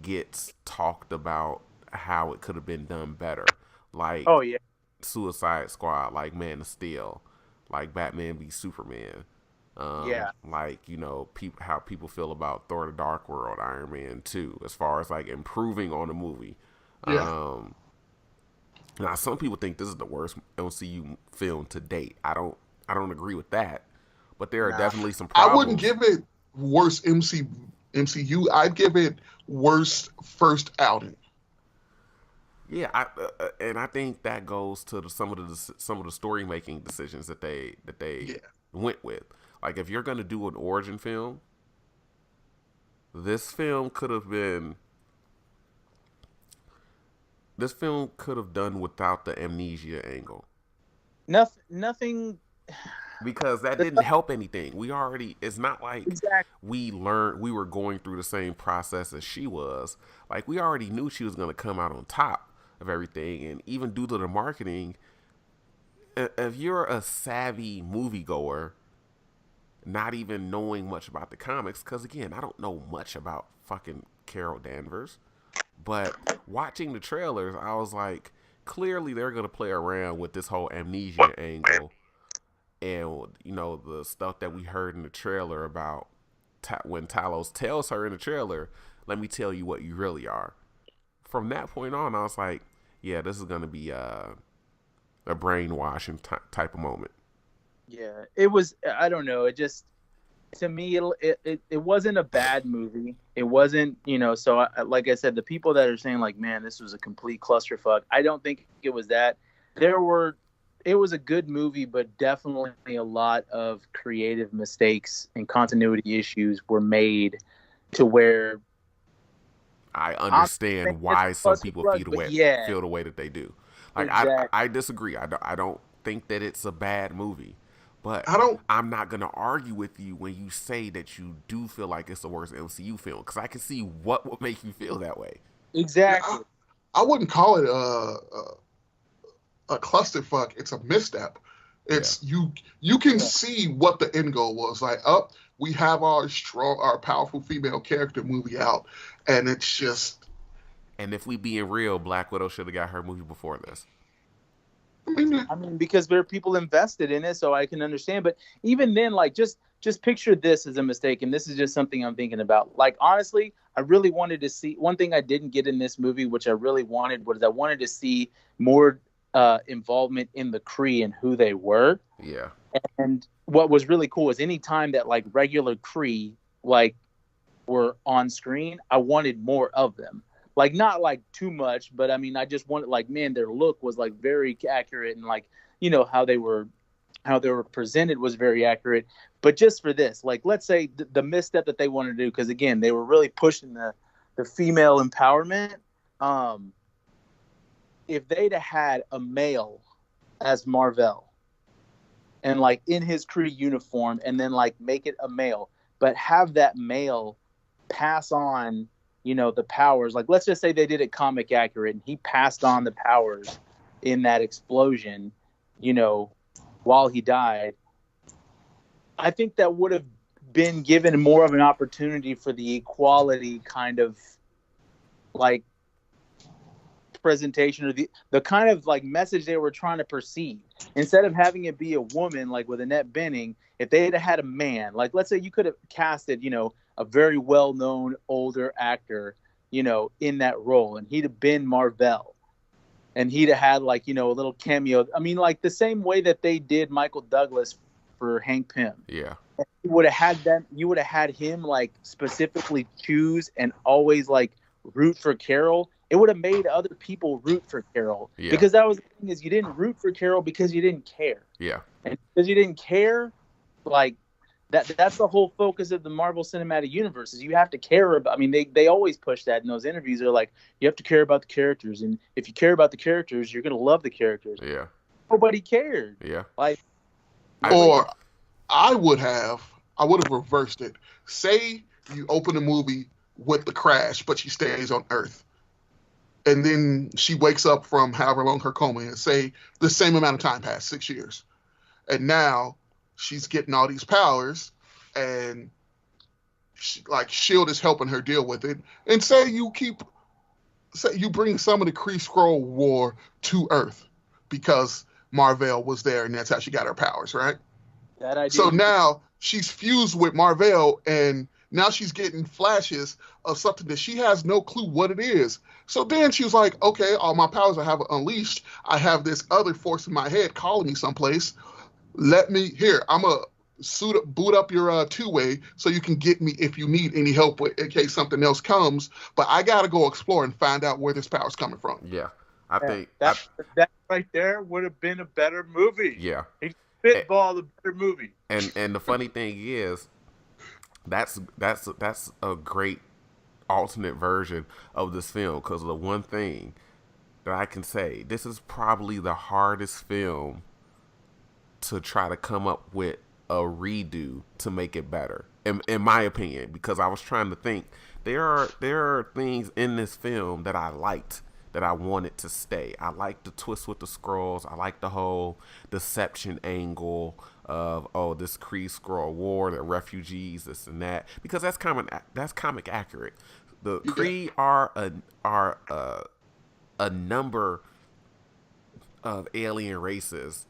gets talked about how it could have been done better, like Oh yeah, Suicide Squad, like Man of Steel, like Batman v Superman, yeah, like how people feel about Thor: The Dark World, Iron Man 2, as far as like improving on the movie. Yeah. Um, Now, some people think this is the worst MCU film to date. I don't agree with that, but there are nah, definitely some I wouldn't problems. give it worst MCU. I'd give it worst first outing. Yeah, and I think that goes to some of the story making decisions that they Yeah. went with. Like, if you're gonna do an origin film, this film could have been this film could have done without the amnesia angle, nothing. because that didn't help anything. It's not like Exactly. we were going through the same process as she was. Like, we already knew she was going to come out on top of everything. And even due to the marketing, if you're a savvy moviegoer, not even knowing much about the comics, because again, I don't know much about fucking Carol Danvers, but watching the trailers, I was like, clearly they're going to play around with this whole amnesia angle, and the stuff that we heard in the trailer about when Talos tells her in the trailer, "Let me tell you what you really are." From that point on, I was like, "Yeah, this is gonna be a brainwashing type of moment." Yeah, it was. I don't know. It just, to me, it wasn't a bad movie. It wasn't, So like I said, the people that are saying like, man, this was a complete clusterfuck, I don't think it was that. It was a good movie, but definitely a lot of creative mistakes and continuity issues were made to where I I'm saying understand it's why a some people clusterfuck, but yeah, feel the way that they do. Like, exactly. I disagree. I don't think that it's a bad movie, but I don't. I'm not gonna argue with you when you say that you do feel like it's the worst MCU film, because I can see what would make you feel that way. Yeah, I, Exactly. I wouldn't call it a clusterfuck. It's a misstep. Yeah, It's you can Yeah. see what the end goal was. Like, we have our powerful female character movie out, and it's just. and if we being real, Black Widow should have got her movie before this. I mean, I mean, because there are people invested in it, so I can understand. But even then, like, just picture this as a mistake, and this is just something I'm thinking about. Like, honestly, I really wanted to see one thing I didn't get in this movie, which I really wanted, was I wanted to see more involvement in the Kree and who they were. Yeah, And what was really cool is any time that like regular Kree like were on screen, I wanted more of them. Like, not like too much, but I mean, I just wanted, like, man, their look was like very accurate, and like, how they were presented was very accurate. But just for this, like, let's say the misstep that they wanted to do, because again, they were really pushing the female empowerment. Um, if they'd have had a male as Marvel and like in his Kree uniform, and then like make it a male, but have that male pass on, the powers. Like, let's just say they did it comic accurate, and he passed on the powers in that explosion, you know, while he died. I think that would have been given more of an opportunity for the equality kind of like presentation, or the kind of like message they were trying to perceive. Instead of having it be a woman like with Annette Bening, if they had a man, like, let's say you could have casted, a very well-known older actor, in that role, and he'd have been Marvel, and he'd have had like, a little cameo. I mean, like the same way that they did Michael Douglas for Hank Pym. yeah, You would have had them. You would have had him like specifically choose and always like root for Carol. It would have made other people root for Carol, yeah, because that was the thing, is you didn't root for Carol because you didn't care, yeah, and because you didn't care, like that's the whole focus of the Marvel Cinematic Universe, is you have to care about. I mean, they always push that in those interviews. They're like, you have to care about the characters, and if you care about the characters, you're gonna love the characters. yeah, Nobody cared. yeah. Like, I, or I would have reversed it. Say you open a movie with the crash, but she stays on Earth. And then she wakes up from however long her coma is, say the same amount of time passed, 6 years. And now she's getting all these powers, and like Shield is helping her deal with it. And say you bring some of the Kree Skrull War to Earth because Mar-Vell was there, and that's how she got her powers, right? That idea. So now she's fused with Mar-Vell, and now she's getting flashes of something that she has no clue what it is. So then she was like, okay, all my powers I have unleashed. I have this other force in my head calling me someplace. I'm a boot up your two-way so you can get me if you need any help in case something else comes. But I got to go explore and find out where this power's coming from. Yeah. I think that right there would have been a better movie. Yeah. He spitballed a better movie. And the funny thing is, that's a great alternate version of this film, because the one thing that I can say, this is probably the hardest film to try to come up with a redo to make it better, in my opinion, because I was trying to think, there are things in this film that I liked, that I wanted to stay. I like the twist with the Skrulls. I like the whole deception angle of, oh, this Kree Skrull war, the refugees, this and that, because that's comic accurate. The Kree are a number of alien races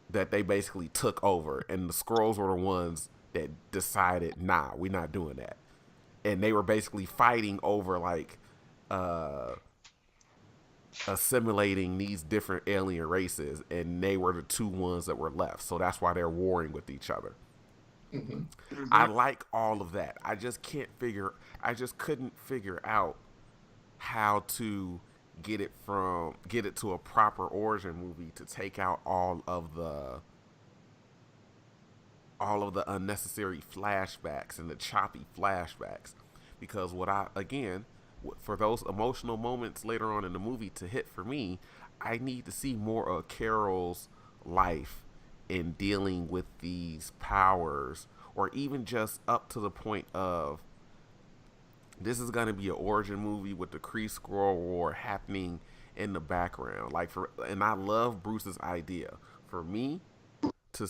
that they basically took over, and the Skrulls were the ones that decided, nah, we're not doing that, and they were basically fighting over like assimilating these different alien races, and they were the two ones that were left. So that's why they're warring with each other. Mm-hmm. Mm-hmm. I like all of that. I just couldn't figure out how to get it to a proper origin movie to take out all of the unnecessary flashbacks and the choppy flashbacks, because for those emotional moments later on in the movie to hit for me, I need to see more of Carol's life in dealing with these powers, or even just up to the point of, this is going to be an origin movie with the Kree Skrull War happening in the background. And I love Bruce's idea. For me to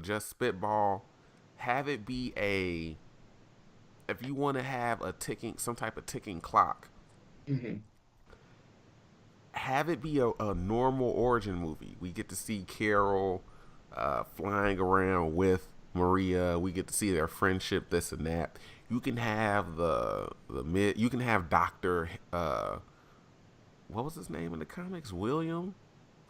just spitball, have it be if you want to have some type of ticking clock, Mm-hmm. have it be a normal origin movie. We get to see Carol flying around with Maria. We get to see their friendship, this and that. You can have you can have Dr. What was his name in the comics? William?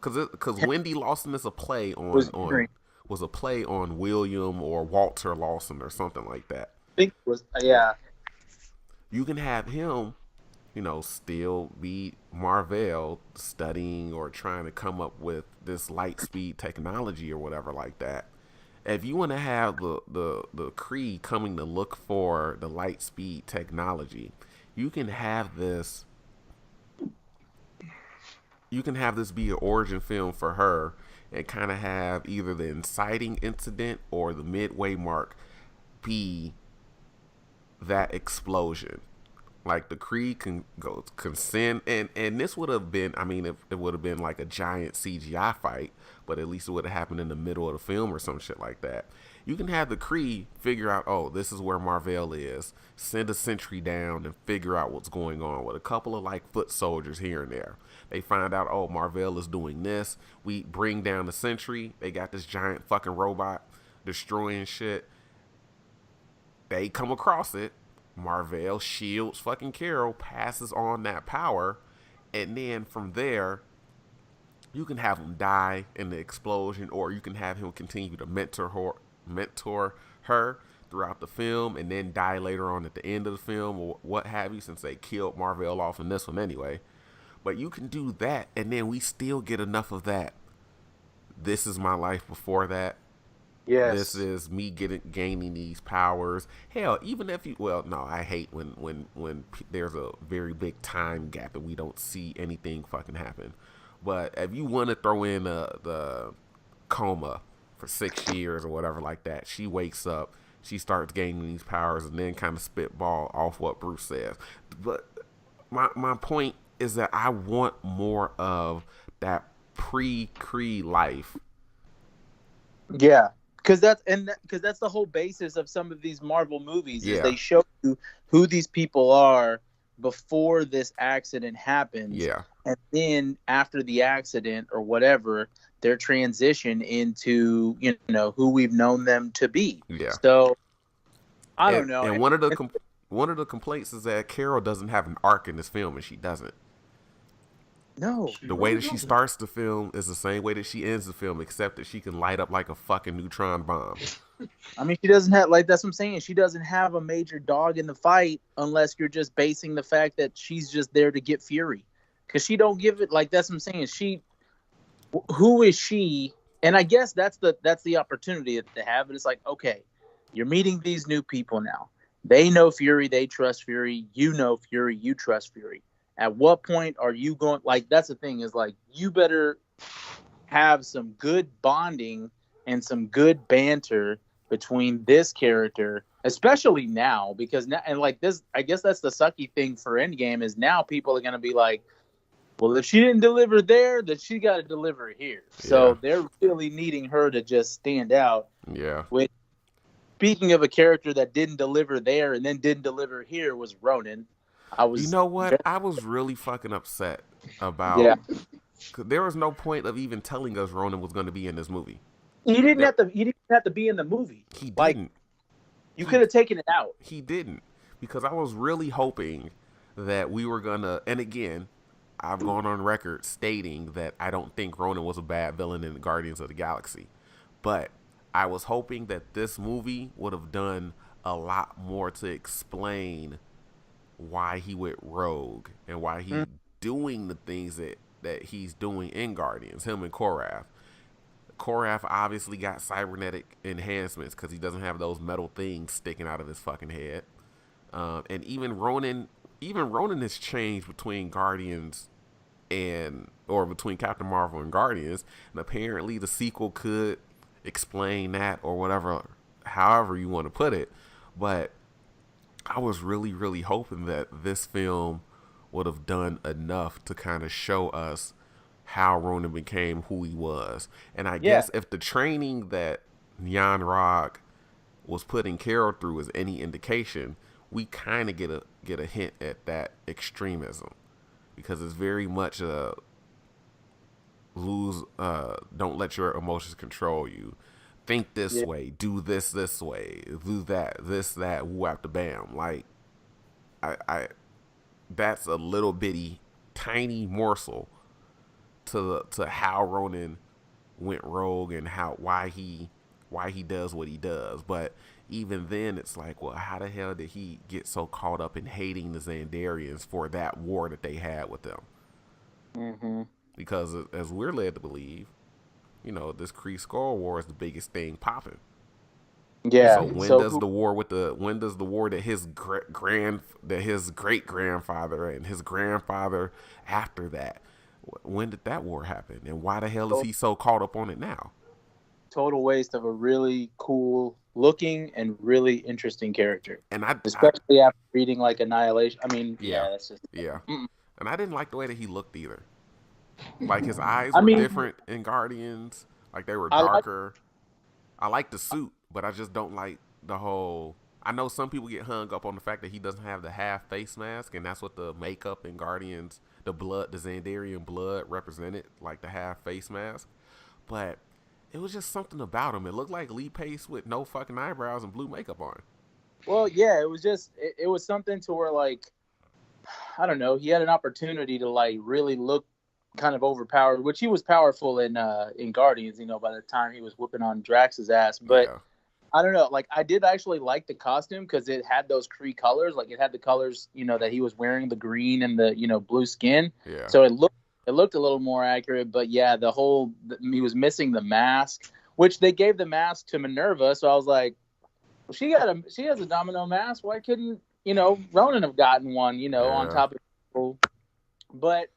Because Wendy Lawson is a play was a play on William or Walter Lawson or something like that. I think it was, yeah. You can have him, still be Mar-Vell studying or trying to come up with this light speed technology or whatever like that. If you want to have the Kree coming to look for the light speed technology, you can have this be an origin film for her, and kind of have either the inciting incident or the midway mark be that explosion. Like the Kree can send, and this would have been, it would have been like a giant CGI fight, but at least it would have happened in the middle of the film or some shit like that. You can have the Kree figure out, oh, this is where Mar-Vell is, send a sentry down and figure out what's going on with a couple of like foot soldiers here and there. They find out, oh, Mar-Vell is doing this. We bring down the sentry. They got this giant fucking robot destroying shit. They come across it. Mar-Vell shields fucking Carol, passes on that power, and then from there, you can have him die in the explosion, or you can have him continue to mentor her throughout the film, and then die later on at the end of the film, or what have you, since they killed Mar-Vell off in this one anyway. But you can do that, and then we still get enough of that. This is my life before that. Yes. This is me gaining these powers. Hell, even if I hate when there's a very big time gap and we don't see anything fucking happen. But if you want to throw in the coma for 6 years or whatever like that, she wakes up, she starts gaining these powers and then kind of spitball off what Bruce says. But my point is that I want more of that pre-Kree life. Yeah, because that's the whole basis of some of these Marvel movies is they show you who these people are before this accident happens. Yeah. And then after the accident or whatever, their transition into, who we've known them to be. Yeah. So I don't know. And one of the complaints is that Carol doesn't have an arc in this film, and she doesn't. No. The way that she starts the film is the same way that she ends the film, except that she can light up like a fucking neutron bomb. I mean, she doesn't have, that's what I'm saying. She doesn't have a major dog in the fight unless you're just basing the fact that she's just there to get Fury. Because she don't give it, that's what I'm saying. Who is she? And I guess that's the opportunity that they have. But it's like, okay, you're meeting these new people now. They know Fury. They trust Fury. You know Fury. You trust Fury. At what point are you going, that's the thing is you better have some good bonding and some good banter between this character, especially now, because now, and this, I guess that's the sucky thing for Endgame is now people are going to be like, well, if she didn't deliver there, then she got to deliver here. So they're really needing her to just stand out. Yeah. Which, speaking of a character that didn't deliver there and then didn't deliver here was Ronan. You know what? I was really fucking upset about. Yeah. Cause there was no point of even telling us Ronan was going to be in this movie. He didn't have to. He didn't have to be in the movie. He didn't. You could have taken it out. He didn't, because I was really hoping that we were gonna. And again, I've gone on record stating that I don't think Ronan was a bad villain in Guardians of the Galaxy, but I was hoping that this movie would have done a lot more to explain why he went rogue and why he's doing the things that he's doing in Guardians, him and Korath. Korath obviously got cybernetic enhancements because he doesn't have those metal things sticking out of his fucking head. And even Ronan has changed between Guardians or between Captain Marvel and Guardians. And apparently the sequel could explain that or whatever, however you want to put it. But I was really, really hoping that this film would have done enough to kind of show us how Ronan became who he was. And I guess if the training that Nyan Rog was putting Carol through is any indication, we kind of get a hint at that extremism, because it's very much don't let your emotions control you. Think this way, do this way, do that, this, that, whap the bam. I that's a little bitty, tiny morsel to how Ronan went rogue and why he does what he does. But even then, it's like, well, how the hell did he get so caught up in hating the Xandarians for that war that they had with them? Mm-hmm. Because as we're led to believe, this Kree Skull War is the biggest thing popping. Yeah. So when does the war that his great grandfather and his grandfather after that, when did that war happen? And why the hell is he so caught up on it now? Total waste of a really cool looking and really interesting character. And especially after reading Annihilation. I mean, that's just And I didn't like the way that he looked either. His eyes were different in Guardians. They were darker. I like the suit, but I just don't like the whole. I know some people get hung up on the fact that he doesn't have the half face mask, and that's what the makeup in Guardians, the Xandarian blood represented, the half face mask. But it was just something about him. It looked like Lee Pace with no fucking eyebrows and blue makeup on. Well, yeah, it was just it was something to where I don't know, he had an opportunity to really look kind of overpowered, which he was powerful in Guardians, by the time he was whooping on Drax's ass. But I don't know, I did actually like the costume because it had those Kree colors, it had the colors, that he was wearing, the green and the blue skin. Yeah. So it looked a little more accurate. But yeah, he was missing the mask, which they gave the mask to Minerva. So I was like, well, she has a domino mask. Why couldn't Ronan have gotten one? On top of people. But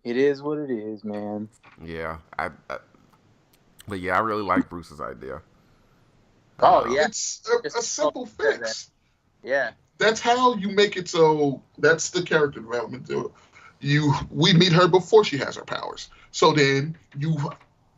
it is what it is, man. Yeah, but I really like Bruce's idea. Oh yeah, It's a simple yeah, fix. yeah, That's how you make it so. That's the character development. We meet her before she has her powers. So then you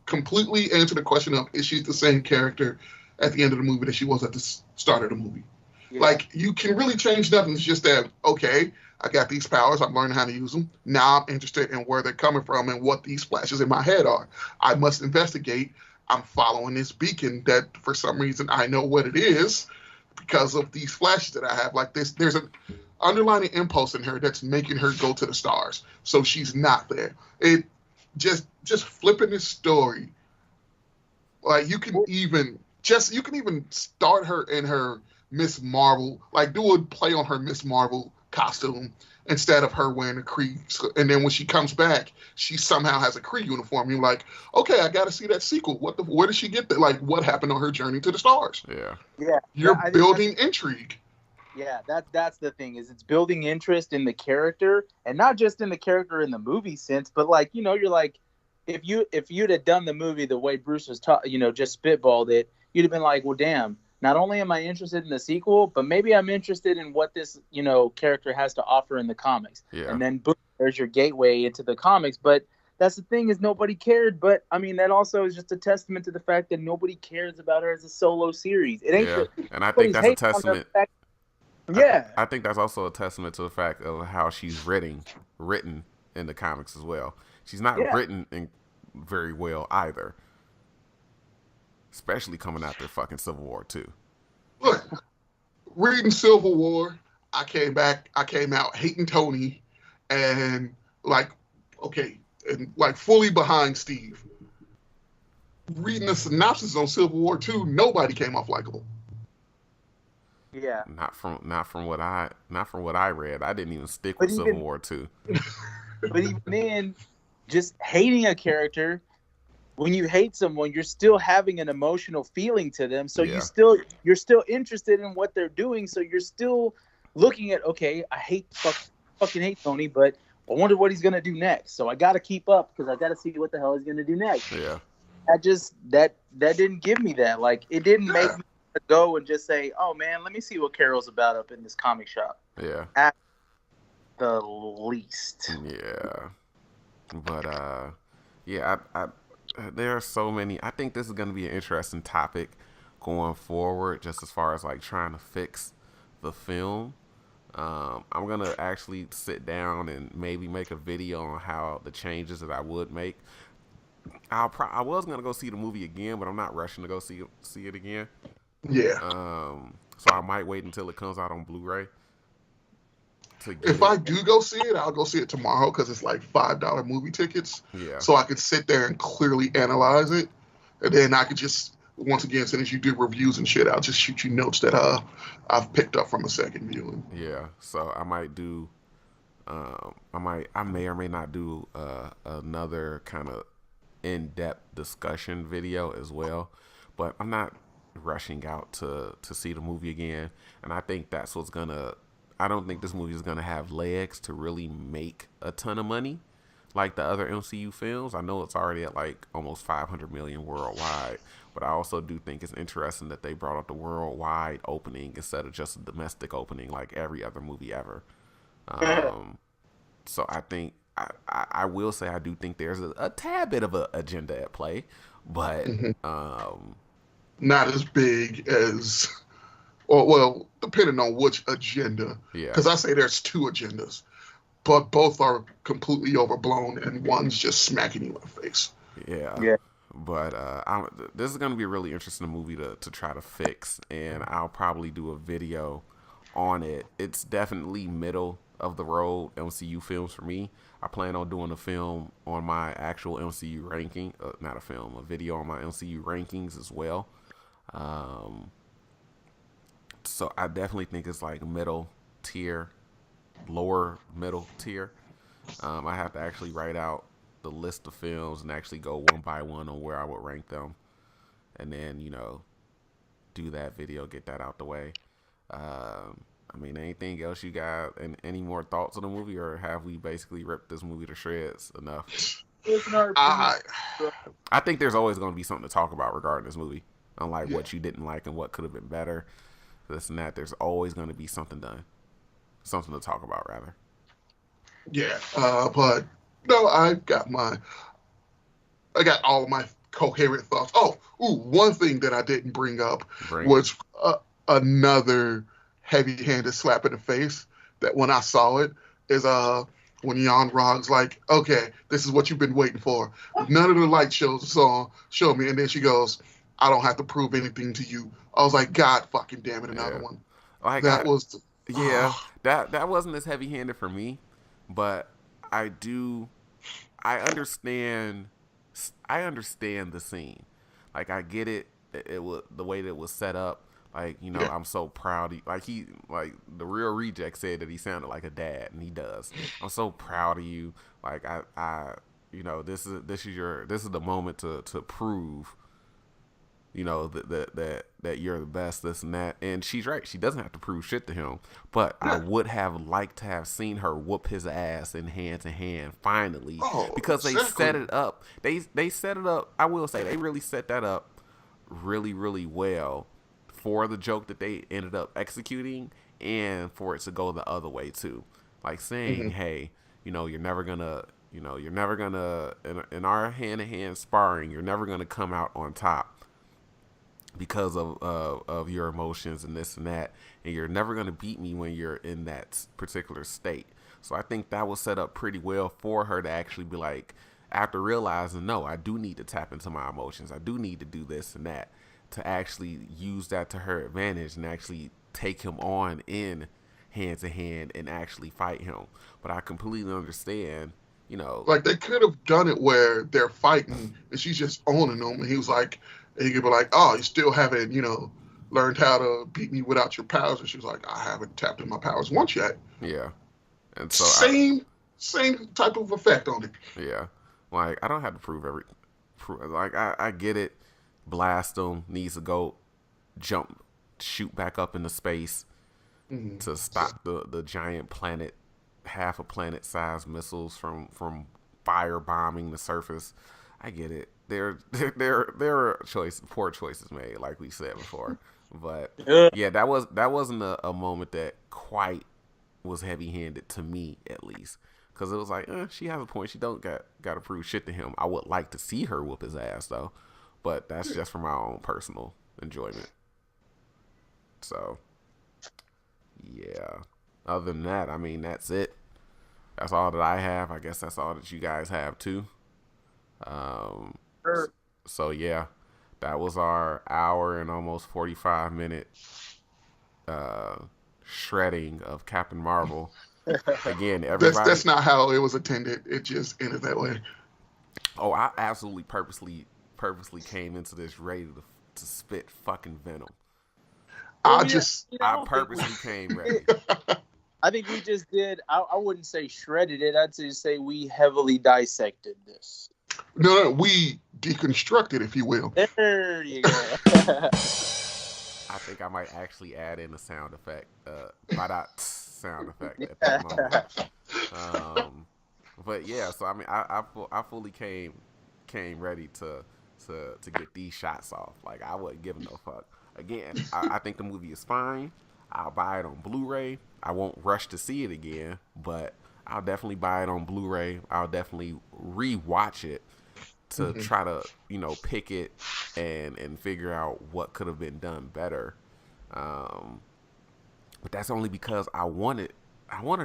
completely answer the question of, is she the same character at the end of the movie that she was at the start of the movie? yeah. Like, you can really change nothing. It's just that, okay, I got these powers. I'm learning how to use them. Now I'm interested in where they're coming from and what these flashes in my head are. I must investigate. I'm following this beacon that for some reason I know what it is because of these flashes that I have. Like this, there's an underlying impulse in her that's making her go to the stars. So she's not there. It just flipping this story. Like you can even start her in her Miss Marvel, like do a play on her Miss Marvel costume instead of her wearing a Kree. And then when she comes back, she somehow has a Kree uniform. You're like, okay, I got to see that sequel. Where did she get that? Like, what happened on her journey to the stars? Yeah. Yeah, You're I think building intrigue. yeah, that's the thing is it's building interest in the character and not just in the character in the movie sense, but like you're like if you'd have done the movie the way Bruce was just spitballed it, you'd have been like, well, damn. Not only am I interested in the sequel, but maybe I'm interested in what this character has to offer in the comics, Yeah. and then boom, there's your gateway into the comics. But that's the thing is nobody cared. But I mean that also is just a testament to the fact that nobody cares about her as a solo series. It ain't. Yeah. And I think that's a testament. Yeah. I think that's also a testament to the fact of how she's written in the comics as well. She's not written very well either, especially coming after fucking Civil War 2. Look, reading Civil War, I came out hating Tony and fully behind Steve. Reading the synopsis on Civil War 2, nobody came off likable. Yeah. Not from what I read. I didn't even stick with Civil War 2. But even then, just hating a character, when you hate someone, you're still having an emotional feeling to them. So you're still interested in what they're doing. So you're still looking at, okay, I fucking hate Tony, but I wonder what he's gonna do next. So I got to keep up because I got to see what the hell he's gonna do next. Yeah. That didn't give me that. Like it didn't make me go and just say, oh man, let me see what Carol's about up in this comic shop. Yeah. At the least. Yeah. But I there are so many. I think this is going to be an interesting topic going forward, just as far as like trying to fix the film. I'm gonna actually sit down and maybe make a video on how the changes that I would make. I was gonna go see the movie again, but I'm not rushing to go see it again. Yeah. So I might wait until it comes out on Blu-ray. If I do go see it, I'll go see it tomorrow because it's like $5 movie tickets. Yeah. So I could sit there and clearly analyze it, and then I could just once again, as soon as you do reviews and shit, I'll just shoot you notes that I've picked up from a second viewing. Yeah. So I might do. I may or may not do another kind of in-depth discussion video as well, but I'm not rushing out to see the movie again, and I think that's what's gonna. I don't think this movie is gonna have legs to really make a ton of money like the other MCU films. I know it's already at like almost 500 million worldwide, but I also do think it's interesting that they brought up the worldwide opening instead of just a domestic opening like every other movie ever. So I think I will say I do think there's a tad bit of an agenda at play, but not as big as, or well, depending on which agenda. Yeah. Because I say there's two agendas, but both are completely overblown, and one's just smacking you in the face. Yeah. Yeah. But this is going to be a really interesting movie to try to fix, and I'll probably do a video on it. It's definitely middle of the road MCU films for me. I plan on doing a film on my actual MCU ranking, not a film, a video on my MCU rankings as well. So I definitely think it's like middle tier, lower middle tier. I have to actually write out the list of films and actually go one by one on where I would rank them, and then do that video, get that out the way. I mean, anything else you got? And any more thoughts on the movie, or have we basically ripped this movie to shreds enough? I I think there's always going to be something to talk about regarding this movie. on like what you didn't like and what could have been better, this and that. There's always going to be something done, something to talk about rather. Yeah, but no, I got all my coherent thoughts. Oh, one thing that I didn't bring up was another heavy-handed slap in the face. That when I saw it is when Jan Rog's like, okay, this is what you've been waiting for. None of the light shows show me, and then she goes, I don't have to prove anything to you. I was like, God fucking damn it, another one. Like that was that wasn't as heavy-handed for me, but I understand the scene. Like I get it. It was the way that it was set up. Like, you know, I'm so proud. Like the real reject said that he sounded like a dad, and he does. I'm so proud of you. Like I you know, this is the moment to prove, you know, that you're the best, this and that. And she's right. She doesn't have to prove shit to him. But I would have liked to have seen her whoop his ass in hand to hand finally, because they set it up. They set it up. I will say they really set that up really, really well for the joke that they ended up executing, and for it to go the other way too. Like saying, hey, you know, you're never gonna in our hand-to-hand sparring, you're never gonna come out on top because of your emotions and this and that, and you're never gonna beat me when you're in that particular state. So I think that was set up pretty well for her to actually be like, after realizing, no, I do need to tap into my emotions, I do need to do this and that, to actually use that to her advantage and actually take him on in hand to hand and actually fight him. But I completely understand, you know, like they could have done it where they're fighting and she's just owning them, and he was like, and he could be like, oh, you still haven't, you know, learned how to beat me without your powers. And she was like, I haven't tapped in my powers once yet. Yeah. And so same type of effect on it. Yeah. Like I don't have to prove like I get it. Blast him, needs to go shoot back up into space to stop the giant planet, half a planet sized missiles from fire bombing the surface. I get it. There are poor choices made, like we said before. But yeah, that wasn't a moment that quite was heavy handed to me, at least. Because it was like, she has a point. She don't got to prove shit to him. I would like to see her whoop his ass though. But that's just for my own personal enjoyment. So, yeah. Other than that, I mean, that's it. That's all that I have. I guess that's all that you guys have, too. So, yeah. That was our hour and almost 45-minute shredding of Captain Marvel. Again, everybody... That's not how it was intended. It just ended that way. Oh, I absolutely purposely came into this ready to spit fucking venom. I purposely came ready. I think we just did. I wouldn't say shredded it. I'd just say we heavily dissected this. No, we deconstructed, if you will. There you go. I think I might actually add in a sound effect, sound effect at that moment. But yeah, so I mean, I fully came ready to get these shots off. Like I wasn't giving no fuck. Again, I think the movie is fine. I'll buy it on Blu-ray. I won't rush to see it again, but I'll definitely buy it on Blu-ray. I'll definitely re-watch it to try to, you know, pick it and figure out what could have been done better. But that's only because I wanted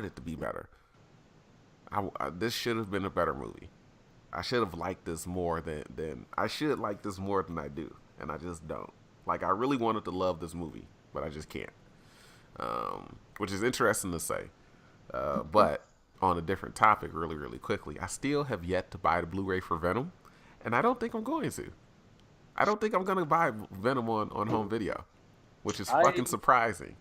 it to be better. This should have been a better movie. I should have liked this more than I should like this more than I do, and I just don't. Like I really wanted to love this movie, but I just can't. Which is interesting to say. But on a different topic, really, really quickly, I still have yet to buy the Blu-ray for Venom, and I don't think I'm going to. I don't think I'm going to buy Venom on home video, which is fucking surprising.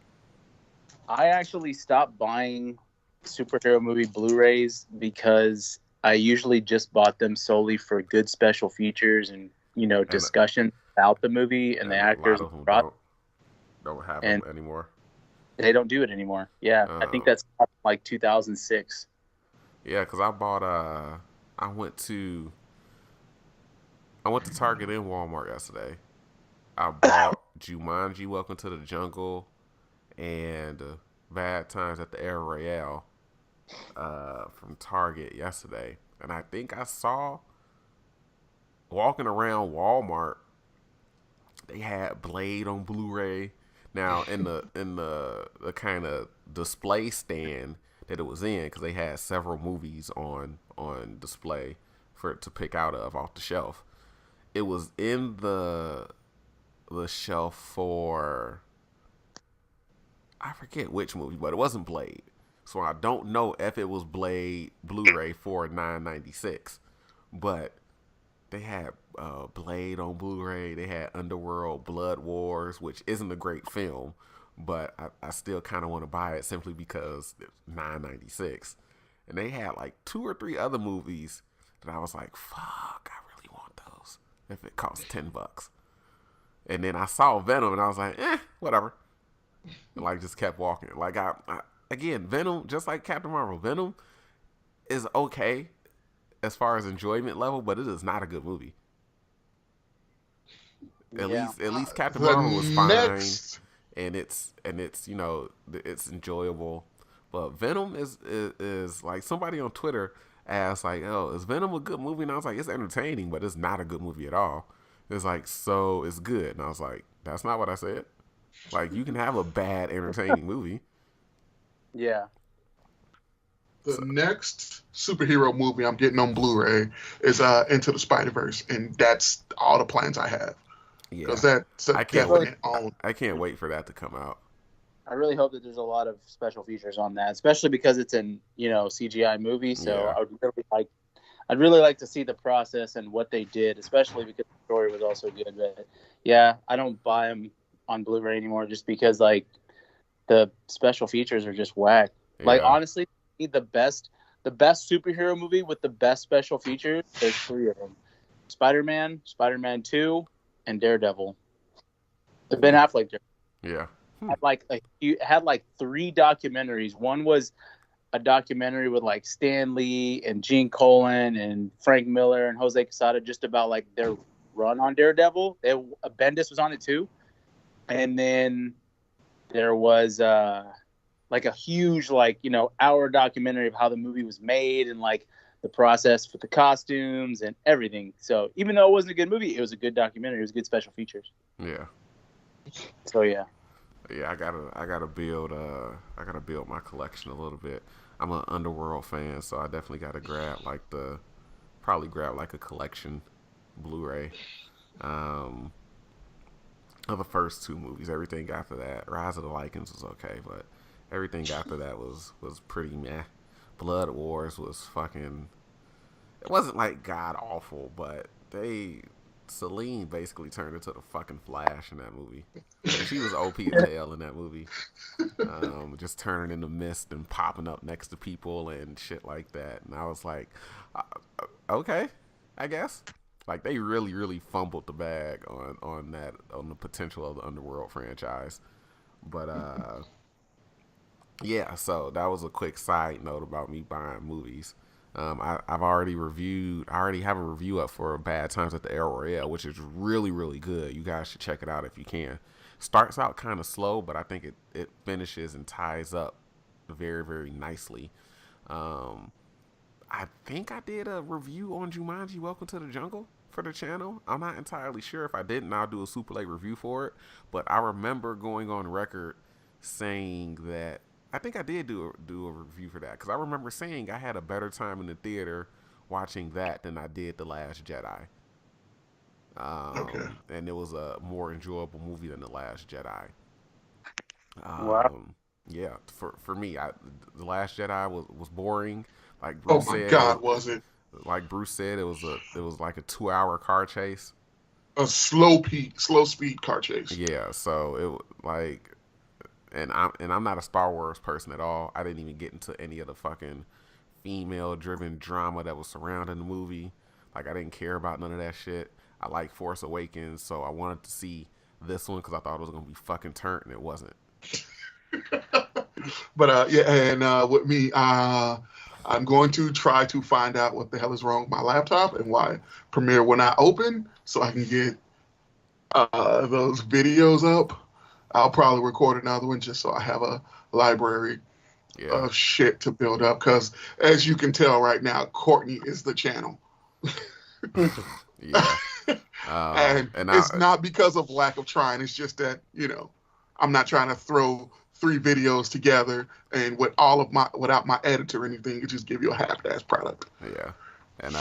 I actually stopped buying superhero movie Blu-rays because I usually just bought them solely for good special features and, you know, discussion about the movie and the actors. A lot of them don't have them anymore. They don't do it anymore. Yeah, I think that's like 2006. Yeah, because I bought I went to Target and Walmart yesterday, I bought Jumanji: Welcome to the Jungle and Bad Times at the Air Royale from Target yesterday, and I think I saw walking around Walmart they had Blade on Blu-ray. Now in the kind of display stand that it was in, because they had several movies on display for it to pick out of off the shelf. It was in the shelf for, I forget which movie, but it wasn't Blade. So I don't know if it was Blade Blu-ray for $9.96, but they had Blade on Blu-ray. They had Underworld Blood Wars, which isn't a great film, but I still kind of want to buy it simply because it's $9.96. And they had like 2 or 3 other movies that I was like, fuck, I really want those if it costs $10. And then I saw Venom and I was like, whatever. And like just kept walking. Like I again, Venom, just like Captain Marvel, Venom is okay as far as enjoyment level, but it is not a good movie. At least Captain Marvel was fine, and it's it's enjoyable. But Venom is like, somebody on Twitter asked like, "Oh, is Venom a good movie?" And I was like, "It's entertaining, but it's not a good movie at all." It's like, so it's good, and I was like, "That's not what I said." Like, you can have a bad entertaining movie. Yeah. The next superhero movie I'm getting on Blu-ray is Into the Spider-Verse, and that's all the plans I have. Yeah, because that's a definite own. I can't wait for that to come out. I really hope that there's a lot of special features on that, especially because it's an CGI movie. So yeah. I'd really like to see the process and what they did, especially because the story was also good. But yeah, I don't buy them on Blu-ray anymore just because like the special features are just whack. Yeah. Like honestly, the best superhero movie with the best special features, there's 3 of them: Spider-Man, Spider-Man 2, and Daredevil. The Ben Affleck Daredevil. Yeah. Had like 3 documentaries. One was a documentary with like Stan Lee and Gene Colan and Frank Miller and Jose Quesada, just about like their run on Daredevil. Bendis was on it too. And then there was like a huge hour documentary of how the movie was made and like the process for the costumes and everything. So even though it wasn't a good movie, it was a good documentary. It was good special features. Yeah. So yeah. Yeah, I gotta build my collection a little bit. I'm an Underworld fan, so I definitely gotta grab like a collection Blu-ray of the first 2 movies. Everything after that, Rise of the Lycans was okay, but everything after that was pretty meh. Blood Wars was fucking. It wasn't like god awful, but Celine basically turned into the fucking Flash in that movie. She was OP as hell in that movie. Just turning into mist and popping up next to people and shit like that. And I was like, okay, I guess. Like, they really, really fumbled the bag on the potential of the Underworld franchise. But yeah, so that was a quick side note about me buying movies. I already have a review up for Bad Times at the Air Royale, which is really, really good. You guys should check it out if you can. Starts out kind of slow, but I think it finishes and ties up very, very nicely. I think I did a review on Jumanji: Welcome to the Jungle for the channel. I'm not entirely sure. If I didn't, I'll do a super late review for it. But I remember going on record saying that I think I did do a review for that, because I remember saying I had a better time in the theater watching that than I did The Last Jedi. Okay. And it was a more enjoyable movie than The Last Jedi. Wow. Yeah, for me, The Last Jedi was boring. Like Bruce said, God, was it? Like Bruce said, it was like a 2-hour car chase. A slow speed car chase. Yeah, so it like. And I'm not a Star Wars person at all. I didn't even get into any of the fucking female-driven drama that was surrounding the movie. Like, I didn't care about none of that shit. I like Force Awakens, so I wanted to see this one because I thought it was going to be fucking turnt, and it wasn't. But, yeah, and with me, I'm going to try to find out what the hell is wrong with my laptop and why Premiere will not open so I can get those videos up, I'll probably record another one just so I have a library Yeah. of shit to build up. Because as you can tell right now, Courtney is the channel. Yeah. And it's not because of lack of trying. It's just that, I'm not trying to throw 3 videos together and without my editor or anything, it just give you a half-ass product. Yeah. And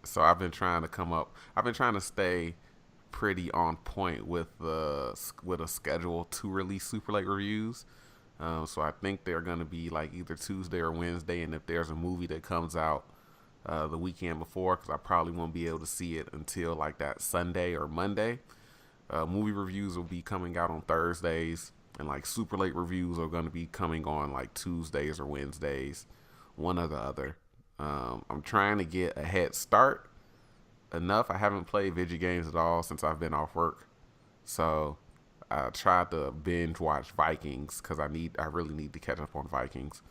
so I've been trying to stay pretty on point with a schedule to release super late reviews. So I think they're gonna be like either Tuesday or Wednesday, and if there's a movie that comes out the weekend before, because I probably won't be able to see it until like that Sunday or Monday. Movie reviews will be coming out on Thursdays, and like super late reviews are going to be coming on like Tuesdays or Wednesdays, one or the other. I'm trying to get a head start enough. I haven't played video games at all since I've been off work, so I tried to binge watch Vikings because I really need to catch up on Vikings.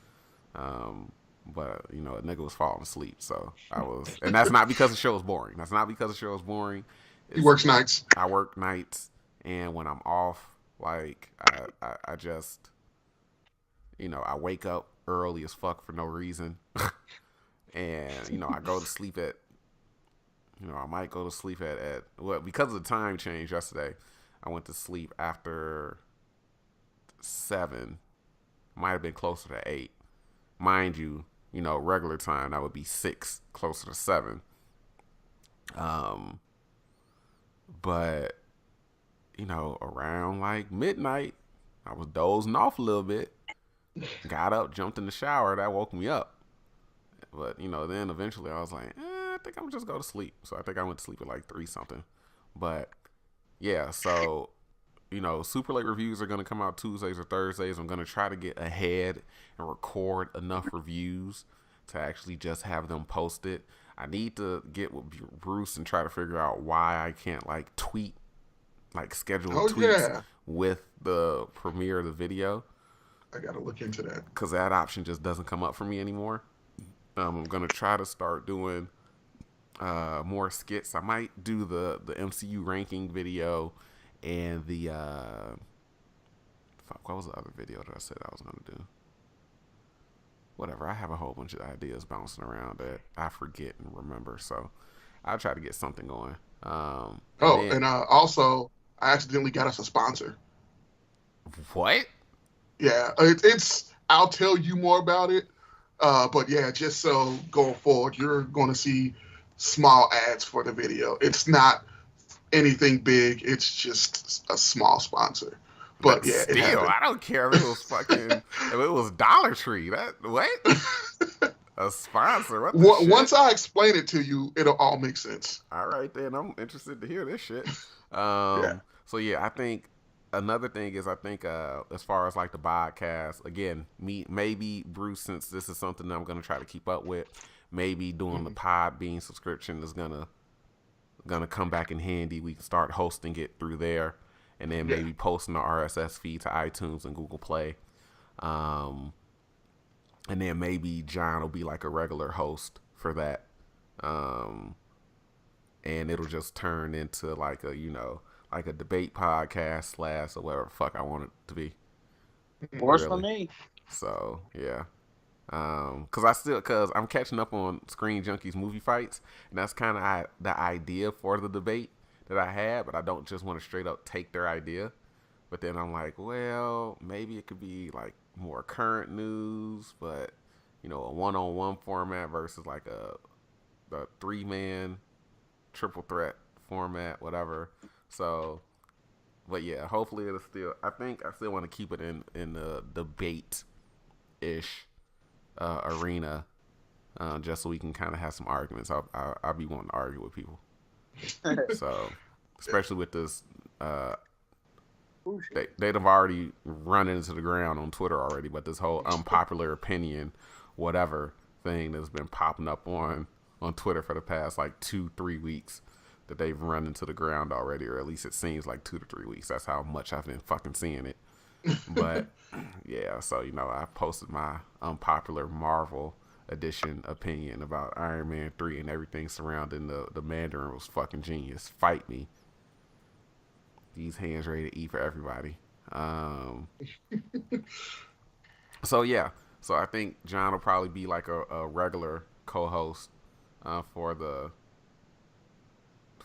But a nigga was falling asleep, so and that's not because the show is boring. He works nights. I work nights, and when I'm off, like I just, I wake up early as fuck for no reason, and I go to sleep at, I might go to sleep at because of the time change yesterday. I went to sleep after 7, might have been closer to 8, mind you. Regular time that would be 6, closer to 7. But around like midnight, I was dozing off a little bit. Got up, jumped in the shower. That woke me up. But then eventually I was like, I think I'm just go to sleep. So I think I went to sleep at like 3 something. But yeah, so super late reviews are gonna come out Tuesdays or Thursdays. I'm gonna try to get ahead and record enough reviews to actually just have them posted. I need to get with Bruce and try to figure out why I can't like tweet, like schedule tweets with the premiere of the video. I gotta look into that because that option just doesn't come up for me anymore. I'm gonna try to start doing more skits. I might do the MCU ranking video and the what was the other video that I said I was gonna do? Whatever. I have a whole bunch of ideas bouncing around that I forget and remember. So I'll try to get something going. Also, I accidentally got us a sponsor. What? Yeah, it's. I'll tell you more about it. But yeah, just so going forward, you're going to see small ads for the video. It's not anything big. It's just a small sponsor. But yeah, still, I don't care if it was if it was Dollar Tree. A sponsor. Once I explain it to you, it'll all make sense. All right, then I'm interested to hear this shit. So yeah, I think another thing is as far as like the podcast, again, maybe Bruce, since this is something that I'm gonna try to keep up with, maybe doing the Podbean subscription is gonna come back in handy. We can start hosting it through there. And then maybe posting the RSS feed to iTunes and Google Play. And then maybe John will be like a regular host for that. And it'll just turn into like a debate podcast / or whatever the fuck I want it to be. Works for me. So, yeah. Because I'm catching up on Screen Junkies movie fights. And that's kind of the idea for the debate that I had, but I don't just want to straight up take their idea. But then I'm like, well, maybe it could be like more current news, but a one-on-one format versus like a 3-man triple threat format, whatever. So, but yeah, hopefully it'll still. I think I still want to keep it in the debate-ish arena, just so we can kind of have some arguments. I'll be wanting to argue with people. So, especially with this, they'd have already run into the ground on Twitter already, but this whole unpopular opinion, whatever thing that's been popping up on Twitter for the past like 2-3 weeks, that they've run into the ground already, or at least it seems like 2 to 3 weeks. That's how much I've been fucking seeing it. But yeah, so I posted my unpopular Marvel edition opinion about Iron Man 3 and everything surrounding the Mandarin was fucking genius. Fight me. These hands ready to eat for everybody. So yeah, so I think John will probably be like a regular co-host for the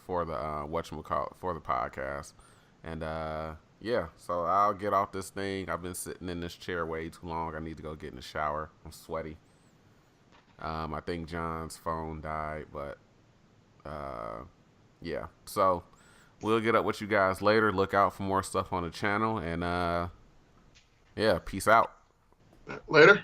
whatchamacallit, for the podcast, and yeah, so I'll get off this thing. I've been sitting in this chair way too long. I need to go get in the shower. I'm sweaty. I think John's phone died, but yeah. So we'll get up with you guys later. Look out for more stuff on the channel, and yeah, peace out. Later.